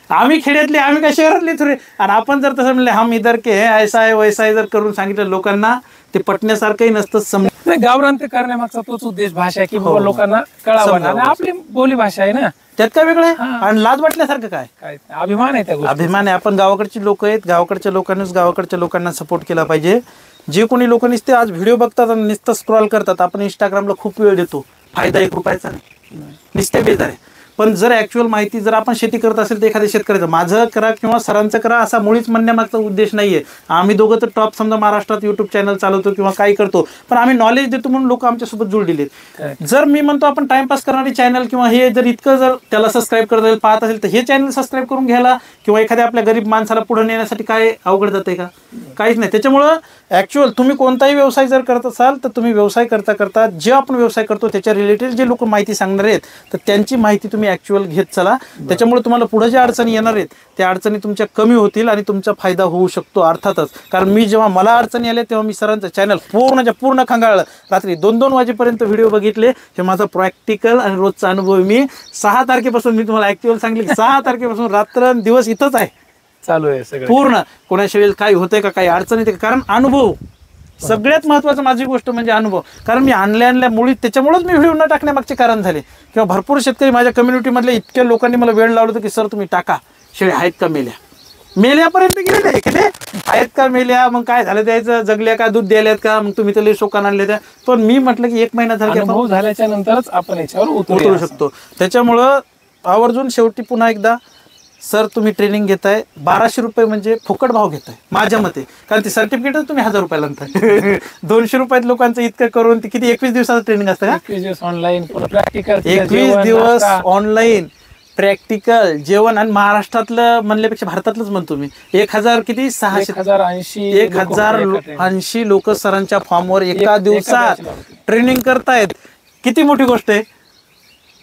आम्ही खेड्यातले, आम्ही काय शहरातले थोडे. आणि आपण जर तसं म्हणले हम इधर के ऐसा आहे वैसा आहे जर करून सांगितलं लोकांना, ते पटण्यासारखंही नसतं. गावरान ते करण्यामागचा तोच उद्देश भाषा आहे की लोकांना कळावं. आणि आपली बोली भाषा आहे ना, त्यात काय वेगळं आहे. आणि लाज वाटण्यासारखं काय, अभिमान आहे, त्या अभिमान आहे. आपण गावाकडची लोक आहेत, गावाकडच्या लोकांनीच गावाकडच्या लोकांना सपोर्ट केला पाहिजे. जे कोणी लोक नुसते आज व्हिडिओ बघतात आणि नुसतं स्क्रॉल करतात, आपण इंस्टाग्रामला खूप वेळ देतो, फायदा 1 रुपयाचा नाही, नुसते बेजार आहे. पण जर ऍक्च्युअल माहिती जर आपण शेती करत असेल तर एखाद्या शेतकऱ्याचं माझं करा किंवा सरांचं करा असा मुळीच म्हणण्यामागचा उद्देश नाहीये. आम्ही दोघं तर टॉप समजा महाराष्ट्रात युट्यूब चॅनल चालवतो किंवा काही करतो, पण आम्ही नॉलेज देतो म्हणून लोक आमच्यासोबत जुळलेले. जर मी म्हणतो आपण टाइमपास करणारी चॅनल किंवा हे जर इतकं जर त्याला सबस्क्राईब करत असेल, पाहत असेल, तर हे चॅनल सबस्क्राईब करून घ्यायला किंवा एखाद्या आपल्या गरीब माणसाला पुढे नेण्यासाठी काय अवघड जाते का, काहीच नाही. त्याच्यामुळं ऍक्च्युअल तुम्ही कोणताही व्यवसाय जर करत असाल तर तुम्ही व्यवसाय करता करता जे आपण व्यवसाय करतो त्याच्या रिलेटेड जे लोक माहिती सांगणार आहेत तर त्यांची माहिती तुम्ही ऍक्च्युअल घेत चला. त्याच्यामुळे तुम्हाला पुढे ज्या अडचणी येणार आहेत त्या अडचणी तुमच्या कमी होतील आणि तुमचा फायदा होऊ शकतो अर्थातच. कारण मी जेव्हा मला अडचणी आल्या तेव्हा मी सरांचं चॅनल पूर्ण खंगाळलं, रात्री 2-2 वाजेपर्यंत व्हिडिओ बघितले. हे माझा प्रॅक्टिकल आणि रोजचा अनुभव. मी 6 तारखेपासून मी तुम्हाला ऍक्च्युअल सांगितलं की 6 तारखेपासून रात्र दिवस इथंच आहे, चालू आहे सगळं पूर्ण. कोणाच्या वेळेला काही होतंय का, काही अडचण येते का, कारण अनुभव सगळ्यात महत्त्वाचं. माझी गोष्ट म्हणजे अनुभव. कारण मी आणल्या मुळी त्याच्यामुळेच मी व्हिडिओ न टाकण्यामागचे कारण झाले. किंवा भरपूर शेतकरी माझ्या कम्युनिटीमधले इतक्या लोकांनी मला वेळ लावलं होतं की सर तुम्ही टाका, शेळी आहेत का मेल्यापर्यंत गेलेले की ते आहेत का मेल्या, मग काय झालं द्यायचं, जगल्या का, दूध द्यायल्यात का, मग तुम्ही तर शोकान आणले त्या. पण मी म्हटलं की 1 महिना झाला झाल्याच्या नंतरच आपण याच्यावर उतरू शकतो. त्याच्यामुळं आवर्जून शेवटी पुन्हा एकदा सर तुम्ही ट्रेनिंग घेताय 1200 रुपये म्हणजे फुकट भाव घेताय माझ्या मते. कारण ती सर्टिफिकेटच तुम्ही 1000 रुपयाला आणताय. 200 रुपयात लोकांचं इतकं करून ती किती 21 दिवसाचं ट्रेनिंग असतं का, 21 दिवस ऑनलाईन प्रॅक्टिकल, 21 दिवस ऑनलाईन प्रॅक्टिकल जेवण. आणि महाराष्ट्रातलं म्हणल्यापेक्षा भारतातलंच म्हणतो मी 1080 लोक सरांच्या फॉर्मवर एका दिवसात ट्रेनिंग करतायत. किती मोठी गोष्ट आहे.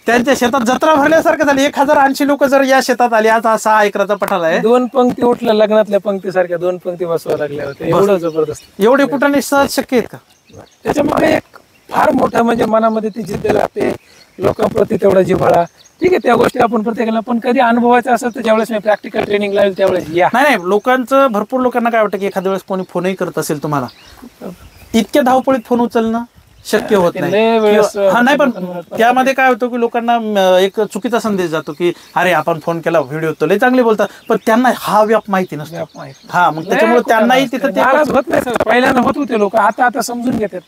त्यांच्या शेतात जत्रा भरल्यासारखं झालं. 1080 लोक जर या शेतात आले, आज 6 एकराचा पठार आहे, 2 पंक्ती उठल्या लग्नातल्या पंक्ती सारख्या 2 पंक्ती बसवा लागल्या होत्या. एवढं जबरदस्त, एवढे कुठे सहज शक्य आहेत का. त्याच्यामुळे एक फार मोठा म्हणजे मनामध्ये ती जिद्द लागते, लोकांप्रती तेवढा जिव्हाळा. ठीक आहे, त्या गोष्टी आपण प्रत्येकाला, पण कधी अनुभवायचं असेल तर ज्यावेळेस मी प्रॅक्टिकल ट्रेनिंग लावेल त्यावेळेस या. नाही, लोकांचं भरपूर लोकांना काय वाटतं की एखाद्या वेळेस कोणी फोनही करत असेल तुम्हाला, इतक्या धावपळीत फोन उचलणं शक्य होत नाही. हा नाही, पण त्यामध्ये काय होतं की लोकांना एक चुकीचा संदेश जातो की अरे आपण फोन केला, व्हिडिओ तो लय चांगले बोलतात, पण त्यांना हा व्याप माहिती नसतो. हा, मग त्याच्यामुळे त्यांनाही तिथं होत नाही. पहिल्यांदा होत होते लोक, आता समजून घेतात.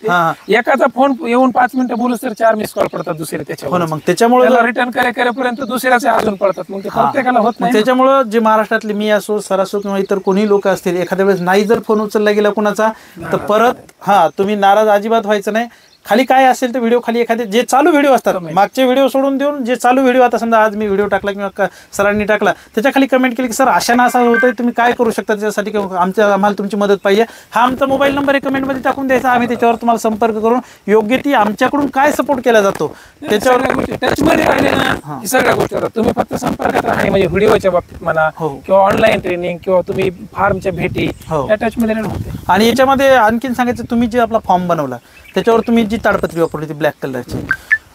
एकाचा फोन येऊन 5 मिनिटं बोलू तर 4 मिस कॉल पडतात दुसरे त्याच्यावर. मग त्याच्यामुळे रिटर्न करेपर्यंत दुसऱ्याचे अजून पडतात. मग प्रत्येकाला होत नाही. त्याच्यामुळे जे महाराष्ट्रातले मी असो, सर असो किंवा इतर कोणी लोक असतील, एखाद्या वेळेस नाही जर फोन उचलला गेला कुणाचा तर परत तुम्ही नाराज अजिबात व्हायचं नाही. खाली काय असेल तर व्हिडिओ खाली एखादे जे चालू व्हिडिओ असतात मागचे व्हिडिओ सोडून देऊन जे चालू व्हिडिओ, आता समजा आज मी व्हिडिओ टाकला किंवा सरांनी टाकला त्याच्या खाली कमेंट केली की सर अशा ना असं होतंय, तुम्ही काय करू शकता त्याच्यासाठी, आम्हाला तुमची मदत पाहिजे, हा आमचा मोबाईल नंबर कमेंटमध्ये टाकून द्यायचा, आम्ही त्याच्यावर तुम्हाला संपर्क करून योग्य ती आमच्याकडून काय सपोर्ट केला जातो त्याच्यावर टचमध्ये राहिले ना सगळ्या गोष्टी होतात. तुम्ही फक्त संपर्कात राहा, म्हणजे व्हिडिओच्या बाबतीत म्हणा किंवा ऑनलाईन ट्रेनिंग किंवा तुम्ही फार्मच्या भेटी त्या टचमध्ये राहते. आणि याच्यामध्ये आणखीन सांगायचं, तुम्ही जे आपला फॉर्म बनवला त्याच्यावर तुम्ही जी ताडपत्री वापरली ती ब्लॅक कलरची,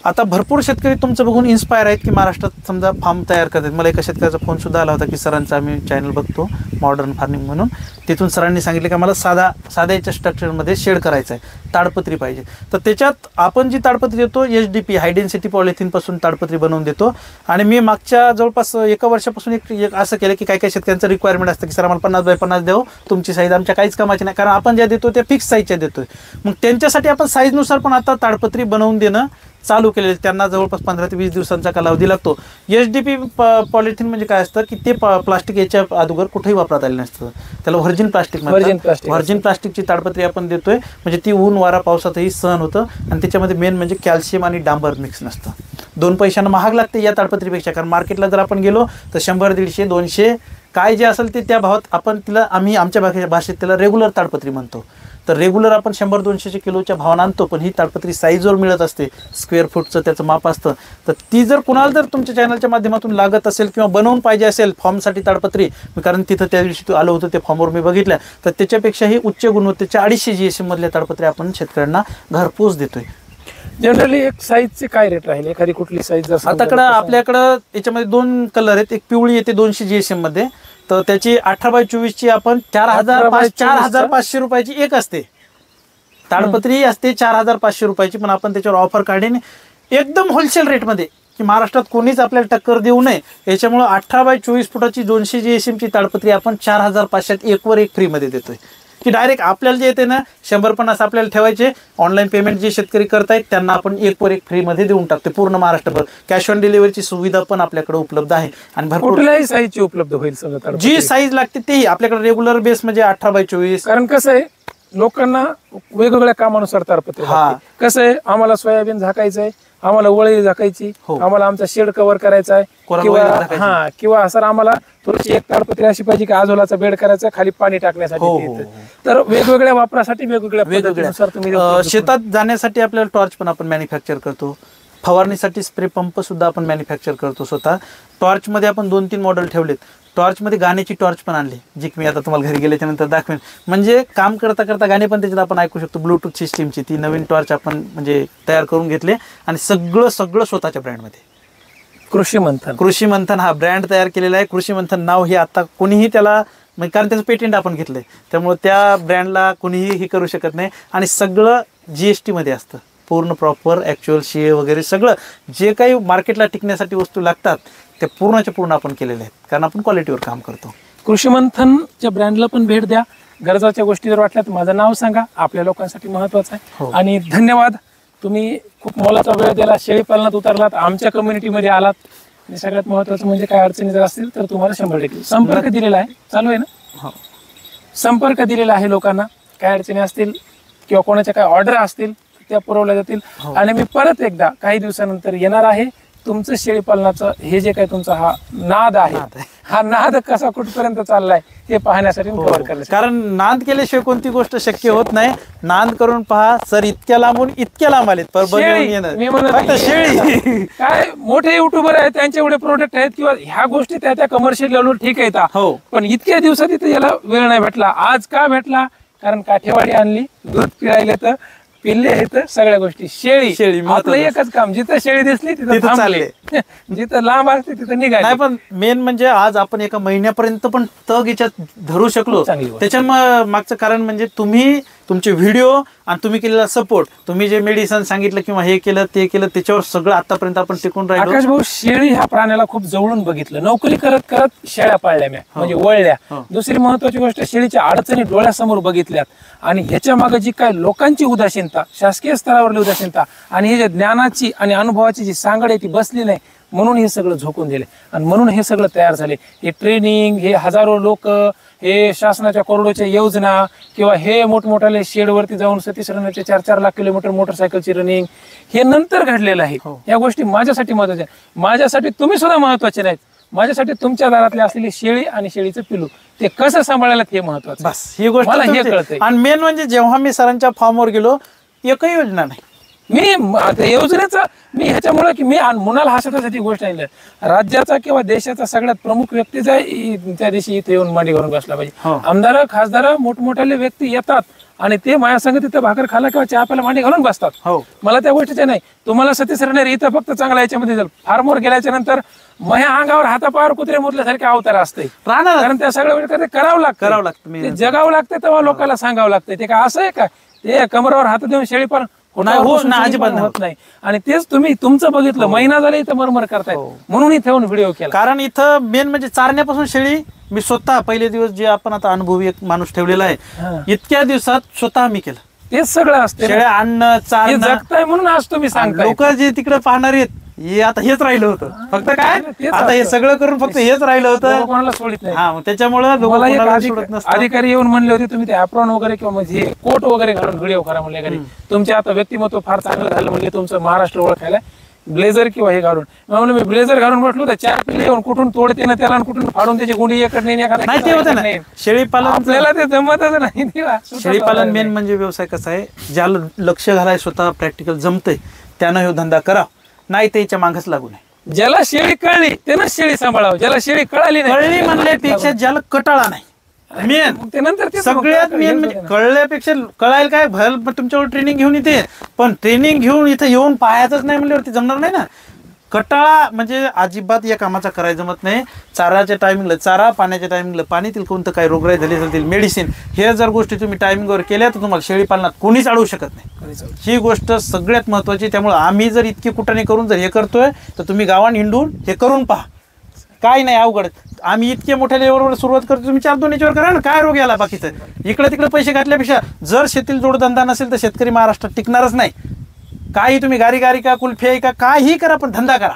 आता भरपूर शेतकरी तुमचं बघून इन्स्पायर आहेत की महाराष्ट्रात समजा फार्म तयार करतात. मला एका शेतकऱ्याचा फोन सुद्धा आला होता की सरांचा आम्ही चॅनल बघतो मॉडर्न फार्मिंग म्हणून, तिथून सरांनी सांगितले की मला साध्याच्या स्ट्रक्चरमध्ये शेड करायचं आहे, ताडपत्री पाहिजे. तर त्याच्यात आपण जी ताडपत्री देतो HDP हाय डेन्सिटी पॉलिथिनपासून ताडपत्री बनवून देतो. आणि मी मागच्या जवळपास 1 वर्षापासून एक असं केलं की काही शेतकऱ्यांचं रिक्वायरमेंट असतं की सर आम्हाला 50x50 देऊ, तुमची साईज आमच्या काहीच कामाची नाही, कारण आपण ज्या देतो त्या फिक्स साईजच्या देतोय. मग त्यांच्यासाठी आपण साईजनुसार पण आता ताडपत्री बनवून देणं चालू केलेले. त्यांना जवळपास 15 ते 20 दिवसांचा कालावधी लागतो. HDP पॉलिथिन म्हणजे काय असतं की ते प्लास्टिक याच्या अगोदर कुठेही वापरता आले नसतं, त्याला व्हर्जिन प्लास्टिक म्हणतात. व्हर्जिन प्लास्टिकची ताडपत्री आपण देतोय, म्हणजे ती ऊन वारा पावसातही सहन होतं आणि त्याच्यामध्ये मेन म्हणजे कॅल्शियम आणि डांबर मिक्स नसतं. 2 पैशांना महाग लागते या ताडपत्रीपेक्षा, कारण मार्केटला जर आपण गेलो तर 100, 150, 200 काय जे असेल ते त्या भावात आपण तिला, आम्ही आमच्या भाषेत त्याला रेग्युलर ताडपत्री म्हणतो. तर रेग्युलर आपण 100-200 किलोच्या भावानं आणतो, पण ही ताडपत्री साईजवर मिळत असते, स्क्वेअर फूटचं त्याचं माप असतं. तर ती जर कुणाला जर तुमच्या चॅनलच्या माध्यमातून लागत असेल किंवा बनवून पाहिजे असेल फॉर्मसाठी ताडपत्री, कारण तिथं त्या दिवशी तू आलं होतं त्या फॉर्मवर मी बघितल्या, तर त्याच्यापेक्षाही उच्च गुणवत्तेच्या 250 GSM मधल्या ताडपत्री आपण शेतकऱ्यांना घरपोच देतोय. जनरली एक साईजचे काय रेट राहील, एखादी कुठली साईज जर आताकडं आपल्याकडं याच्यामध्ये 2 कलर आहेत, एक पिवळी येते 200 GSM मध्ये, तर त्याची 18x24 ची आपण 4,500 रुपयाची एक असते ताडपत्री असते, 4,500 रुपयाची. पण आपण त्याच्यावर ऑफर काढेन एकदम होलसेल रेटमध्ये की महाराष्ट्रात कोणीच आपल्याला टक्कर देऊ नये, याच्यामुळे 18x24 फुटाची 200 GSM ची ताडपत्री आपण 4,500 एकवर एक फ्रीमध्ये देतोय. की डायरेक्ट आपल्याला जे येते ना 100-50 आपल्याला ठेवायचे, ऑनलाईन पेमेंट जे शेतकरी करतायत त्यांना आपण एकवर एक फ्रीमध्ये देऊन टाकतो पूर्ण महाराष्ट्रभर. कॅश ऑन डिलिव्हरीची सुविधा पण आपल्याकडे उपलब्ध आहे आणि भरपूर कुठल्याही साईजची उपलब्ध होईल सगळं, जी साईज लागते तेही आपल्याकडे रेग्युलर बेस म्हणजे 18x24. कारण कसं आहे लोकांना वेगवेगळ्या कामानुसार ताडपत्री कसं आहे, आम्हाला सोयाबीन झाकायचंय, आम्हाला वळी झाकायची, आम्हाला आमचा शेड कव्हर करायचा आहे, किंवा सर आम्हाला थोडीशी एक ताडपत्री अशी पाहिजे की आजोलाचा बेड करायचा खाली पाणी टाकण्यासाठी. तर वेगवेगळ्या वापरासाठी वेगवेगळ्या शेतात जाण्यासाठी आपल्याला टॉर्च पण आपण मॅन्युफॅक्चर करतो, फवारणीसाठी स्प्रे पंप सुद्धा आपण मॅन्युफॅक्चर करतो स्वतः. टॉर्चमध्ये आपण 2-3 मॉडेल ठेवलेत. टॉर्चमध्ये गाण्याची टॉर्च पण आणली, जी मी आता तुम्हाला घरी गेल्याच्या नंतर दाखवेन. म्हणजे काम करता करता गाणे पण त्याच्यात आपण ऐकू शकतो. ब्लूटूथ सिस्टीमची ती नवीन टॉर्च आपण म्हणजे तयार करून घेतले आणि सगळं स्वतःच्या ब्रँडमध्ये. कृषी मंथन हा ब्रँड तयार केलेला आहे. कृषी मंथन नाव हे आता कोणीही त्याला, कारण त्याचं पेटेंट आपण घेतलंय, त्यामुळे त्या ब्रँडला कोणीही हे करू शकत नाही. आणि सगळं GST मध्ये असतं, पूर्ण प्रॉपर ॲक्च्युअल शिळे वगैरे सगळं जे काही मार्केटला टिकण्यासाठी वस्तू लागतात ते पूर्णच्या पूर्ण आपण केलेले आहेत, कारण आपण क्वालिटीवर काम करतो. कृषी मंथनच्या ब्रँडला पण भेट द्या. गरजाच्या गोष्टी जर वाटल्या तर माझं नाव सांगा, आपल्या लोकांसाठी महत्वाचं आहे. आणि धन्यवाद, तुम्ही खूप मोलाचा वेळ दिला, शेळीपालनात उतरलात, आमच्या कम्युनिटीमध्ये आलात. आणि सगळ्यात महत्वाचं म्हणजे काय अडचणी जर असतील तर तुम्हाला 100% संपर्क दिलेला आहे. चालू आहे ना, संपर्क दिलेला आहे लोकांना. काय अडचणी असतील किंवा कोणाच्या काय ऑर्डर असतील त्या पुरवल्या जातील. आणि मी परत एकदा काही दिवसानंतर येणार आहे. तुमचं शेळीपालनाचं हे जे काही तुमचा हा नाद आहे, हा नाद कसा कुठपर्यंत चाललाय हे पाहण्यासाठी कव्हर करायचं. कारण नाद केल्याशिवाय कोणती गोष्ट शक्य होत नाही. नाद करून पहा सर, इतक्या लांबून इतक्या लांब आलेत. शेळी काय मोठे युट्यूबर आहेत, त्यांचे एवढे प्रोडक्ट आहेत किंवा ह्या गोष्टी त्या कमर्शियल लेवलवर ठीक आहेत, पण इतक्या दिवसात इथे याला वेळ नाही भेटला. आज का भेटला? कारण काठेवाडी आणली, दूध पिळायला तर पिल्ले आहेत, सगळ्या गोष्टी. शेळी आपलं एकच काम, जिथं शेळी दिसली तिथं चालले, जिथं लांब असते तिथं निघाले. नाही, पण मेन म्हणजे आज आपण एका महिन्यापर्यंत पण तग याच्यात धरू शकलो, त्याच्या मागचं कारण म्हणजे तुम्ही तुमचे व्हिडिओ आणि तुम्ही केलेला सपोर्ट, तुम्ही जे मेडिसिन सांगितलं किंवा हे केलं ते केलं, त्याच्यावर सगळं आतापर्यंत आपण टिकून राहिलो. आकाश भाऊ, शेळी ह्या प्राण्याला खूप जवळून बघितलं. नोकरी करत करत शेळ्या पाळल्या म्या, म्हणजे वळल्या. दुसरी महत्वाची गोष्ट, शेळीच्या अडचणी डोळ्यासमोर बघितल्यात. आणि ह्याच्या मागे जी काय लोकांची उदासीनता, शासकीय स्तरावरली उदासीनता आणि हे जे ज्ञानाची आणि अनुभवाची जी सांगड आहे ती बसली नाही, म्हणून हे सगळं झोकून दिले आणि म्हणून हे सगळं तयार झाले. हे ट्रेनिंग, हे हजारो लोक, हे शासनाच्या कोरडोच्या योजना किंवा हे मोठमोठ्याले शेडवरती जाऊन सतीश रनचे 4-4 लाख किलोमीटर मोटरसायकलची रनिंग हे नंतर घडलेलं आहे. या गोष्टी माझ्यासाठी महत्वाच्या, माझ्यासाठी तुम्ही सुद्धा महत्वाचे नाहीत, माझ्यासाठी तुमच्या दारातली असलेली शेळी आणि शेळीचं पिलू ते कसं सांभाळायला हे महत्वाचं. बस ही गोष्ट मला हे कळतंय. आणि मेन म्हणजे जेव्हा मी सरांच्या फॉर्मवर गेलो एकही योजना नाही. मी योजनेचा मी ह्याच्यामुळे की मी मुलाला हसवण्यासाठी गोष्ट नाही, राज्याचा किंवा देशाचा सगळ्यात प्रमुख व्यक्ती त्या दिवशी इथे येऊन मांडी घालून बसला पाहिजे. आमदार खासदार मोठमोठ्याले व्यक्ती येतात आणि ते माझ्या संग तिथं भाकर खाला किंवा चहा प्यायला मांडी घालून बसतात. मला त्या गोष्टीचे नाही. तुम्हाला सतीश रणे इथं फक्त चांगला याच्यामध्ये जाईल, फार्मवर गेल्याच्या नंतर माझ्या अंगावर हातापावर कुत्रे मुतल्यासारखे अवतार असते राहणार, कारण त्या सगळ्या वेळ करावं लागतं, ते जगावं लागतं, तेव्हा लोकांना सांगावं लागतं. ते काय असं आहे का ते कमरावर हात देऊन शेळी पण होत नाही. आणि तेच तुम्ही तुमचं बघितलं, महिना झाला इथं मरमर करताय म्हणून इथे येऊन व्हिडिओ केला. कारण इथं मेन म्हणजे चारण्यापासून शेळी मी स्वतः पहिले दिवस जे आपण आता अनुभवी एक माणूस ठेवलेला आहे, इतक्या दिवसात स्वतः मी केलं. तेच सगळं असतं, शेळ्या आणणं चारणं जगताय म्हणून आज तुम्ही सांगता. लोक जे तिकडे पाहणार आहेत हे आता हेच राहिलं होतं, फक्त काय आता हे सगळं करून फक्त हेच राहिलं होतं, कोणाला सोडित नाही. हा त्याच्यामुळे अधिकारी येऊन म्हणले होते तुम्ही ते ॲप्रॉन वगैरे किंवा म्हणजे कोट वगैरे घालून व्हिडिओ करा म्हणले घरी, तुमचे आता व्यक्तिमत्व फार चांगलं झालं म्हणजे तुमचं महाराष्ट्र ओळखायला ब्लेझर किंवा हे घालून. म्हणून मी ब्लेझर घालून म्हटलं होतं 4 पिल्ले येऊन कुठून तोडते ना त्याला, कुठून फाडून त्याची गुंडी एकडे नाही ते होतं ना. शेळीपालन आपल्याला ते जमतच नाही. शेळीपालन मेन म्हणजे व्यवसाय कसा आहे, ज्याला लक्ष घालाय स्वतः प्रॅक्टिकल जमतंय त्यानं हे धंदा करा, नाही त्याच्या मागच लागू नये. ज्याला शेळी कळली त्यानं शेळी सांभाळावं, ज्याला शेळी कळली म्हणल्यापेक्षा ज्याला कटाळा नाही मेन ते नंतर सगळ्यात मेन म्हणजे कळल्यापेक्षा कळायला काय भल तुमच्यावर ट्रेनिंग घेऊन येते, पण ट्रेनिंग घेऊन इथं येऊन पाहायचंच नाही म्हणल्यावरती जमणार नाही ना. कटाळा म्हणजे अजिबात या कामाचा करायला जमत नाही. चाराच्या टायमिंगला चारा, पाण्याच्या टायमिंगला पाणी, तिला कोणतं काही रोगराई झाली असेल मेडिसिन, हे जर गोष्टी तुम्ही टायमिंगवर केल्या तर तुम्हाला शेळी पालनात कोणीच अडवू शकत नाही. ही गोष्ट सगळ्यात महत्वाची. त्यामुळे आम्ही जर इतकी कुटाने करून जर हे करतोय तर तुम्ही गावात हिंडून हे करून पहा, काय नाही अवघड. आम्ही इतके मोठ्या लेवलवर सुरुवात करतो, तुम्ही 4-2 याच्यावर करा ना, काय रोग याला बाकीचं. इकडे तिकडे पैसे घातल्यापेक्षा जर शेतीला जोडधंदा नसेल तर शेतकरी महाराष्ट्रात टिकणारच नाही. काही तुम्ही गारी का कुल्फी आहे का काही करा, पण धंदा करा,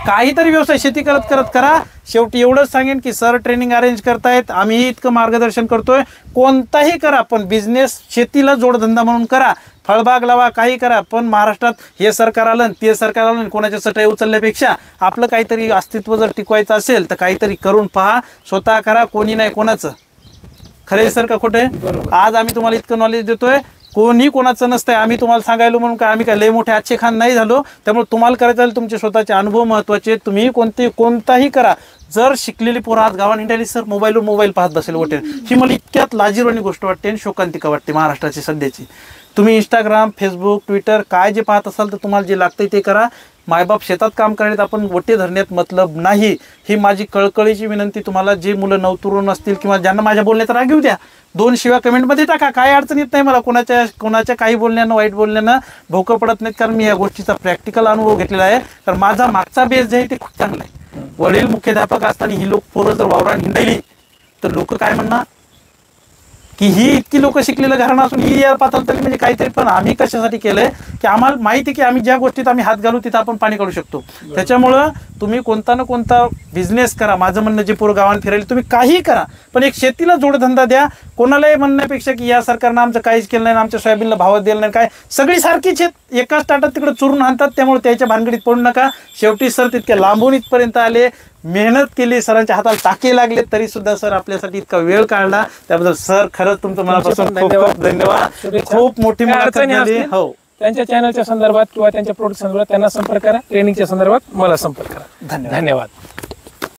काहीतरी व्यवसाय शेती करत करत करा. शेवटी एवढंच सांगेन की सर ट्रेनिंग अरेंज करतायत, आम्ही इतकं मार्गदर्शन करतोय, कोणताही करा पण बिझनेस शेतीला जोडधंदा म्हणून करा, फळबाग लावा, काही करा. पण महाराष्ट्रात हे सरकार आलं ते सरकार आलं, कोणाच्या चटई उचलल्यापेक्षा आपलं काहीतरी अस्तित्व जर टिकवायचं असेल तर काहीतरी करून पहा, स्वतः करा, कोणी नाही कोणाचं. खरे सर का खोटे? आज आम्ही तुम्हाला इतकं नॉलेज देतोय, कोणी कोणाचं नसतंय. आम्ही तुम्हाला सांगायलो म्हणून काय आम्ही काय लय मोठे अच्छे खान नाही झालो. त्यामुळे तुम्हाला करायचं आहे तुमचे स्वतःचे अनुभव महत्वाचे. तुम्ही कोणताही करा. जर शिकलेली पोरं आज गावात हिंडायली सर मोबाईल पाहत बसेल वोटे, ही मला इतक्यात लाजिरवाणी गोष्ट वाटते आणि शोकांतिका वाटते महाराष्ट्राची सध्याची. तुम्ही इंस्टाग्राम, फेसबुक, ट्विटर काय जे पाहत असाल तर तुम्हाला जे लागतंय ते करा. मायबाप शेतात काम करण्यात आपण वटे धरण्यात मतलब नाही, ही माझी कळकळीची विनंती. तुम्हाला जे मुलं नवतरुण असतील किंवा ज्यांना माझ्या बोलण्याचा राग येऊ द्या, 2 शिव्या कमेंटमध्ये टाका, काय अडचण येत नाही मला. कोणाच्या काही बोलण्यानं वाईट बोलण्यानं भोकं पडत नाहीत, कारण मी या गोष्टीचा प्रॅक्टिकल अनुभव घेतलेला आहे. तर माझा मागचा बेस जे आहे ते खूप चांगला आहे. वडील मुख्याध्यापक असताना ही लोक पोरं जर वावरात हिंडायली तर लोक काय म्हणणार की ही इतकी लोक शिकलेलं घराणं असून ही या पातळी म्हणजे काहीतरी. पण आम्ही कशासाठी केलंय की आम्हाला माहिती आहे की आम्ही ज्या गोष्टीत आम्ही हात घालू तिथं आपण पाणी काढू शकतो. त्याच्यामुळं तुम्ही कोणता ना कोणता बिझनेस करा. माझं म्हणणं जे पोरं गावात फिरायला तुम्ही काही करा, पण एक शेतीला जोडधंदा द्या. कोणालाही म्हणण्यापेक्षा की या सरकारनं आमचं काहीच केलं नाही, आमच्या सोयाबीनला भाव दिला नाही, काय सगळी सारखीच आहेत, एकाच ताटात तिकडे चुरून आणतात. त्यामुळे त्याच्या भानगडीत पडू नका. शेवटी सर तितक्या लांबून इथपर्यंत आले, मेहनत केली, सरांच्या हाताला टाके लागले, तरी सुद्धा सर आपल्यासाठी इतका वेळ काढला, त्याबद्दल सर खरंच तुमचं मनापासून खूप धन्यवाद. खूप मोठी मुलाखत झाली. हो, त्यांच्या चॅनलच्या संदर्भात किंवा त्यांच्या प्रोडक्ट संदर्भात त्यांना संपर्क करा, ट्रेनिंगच्या संदर्भात मला संपर्क करा. धन्यवाद.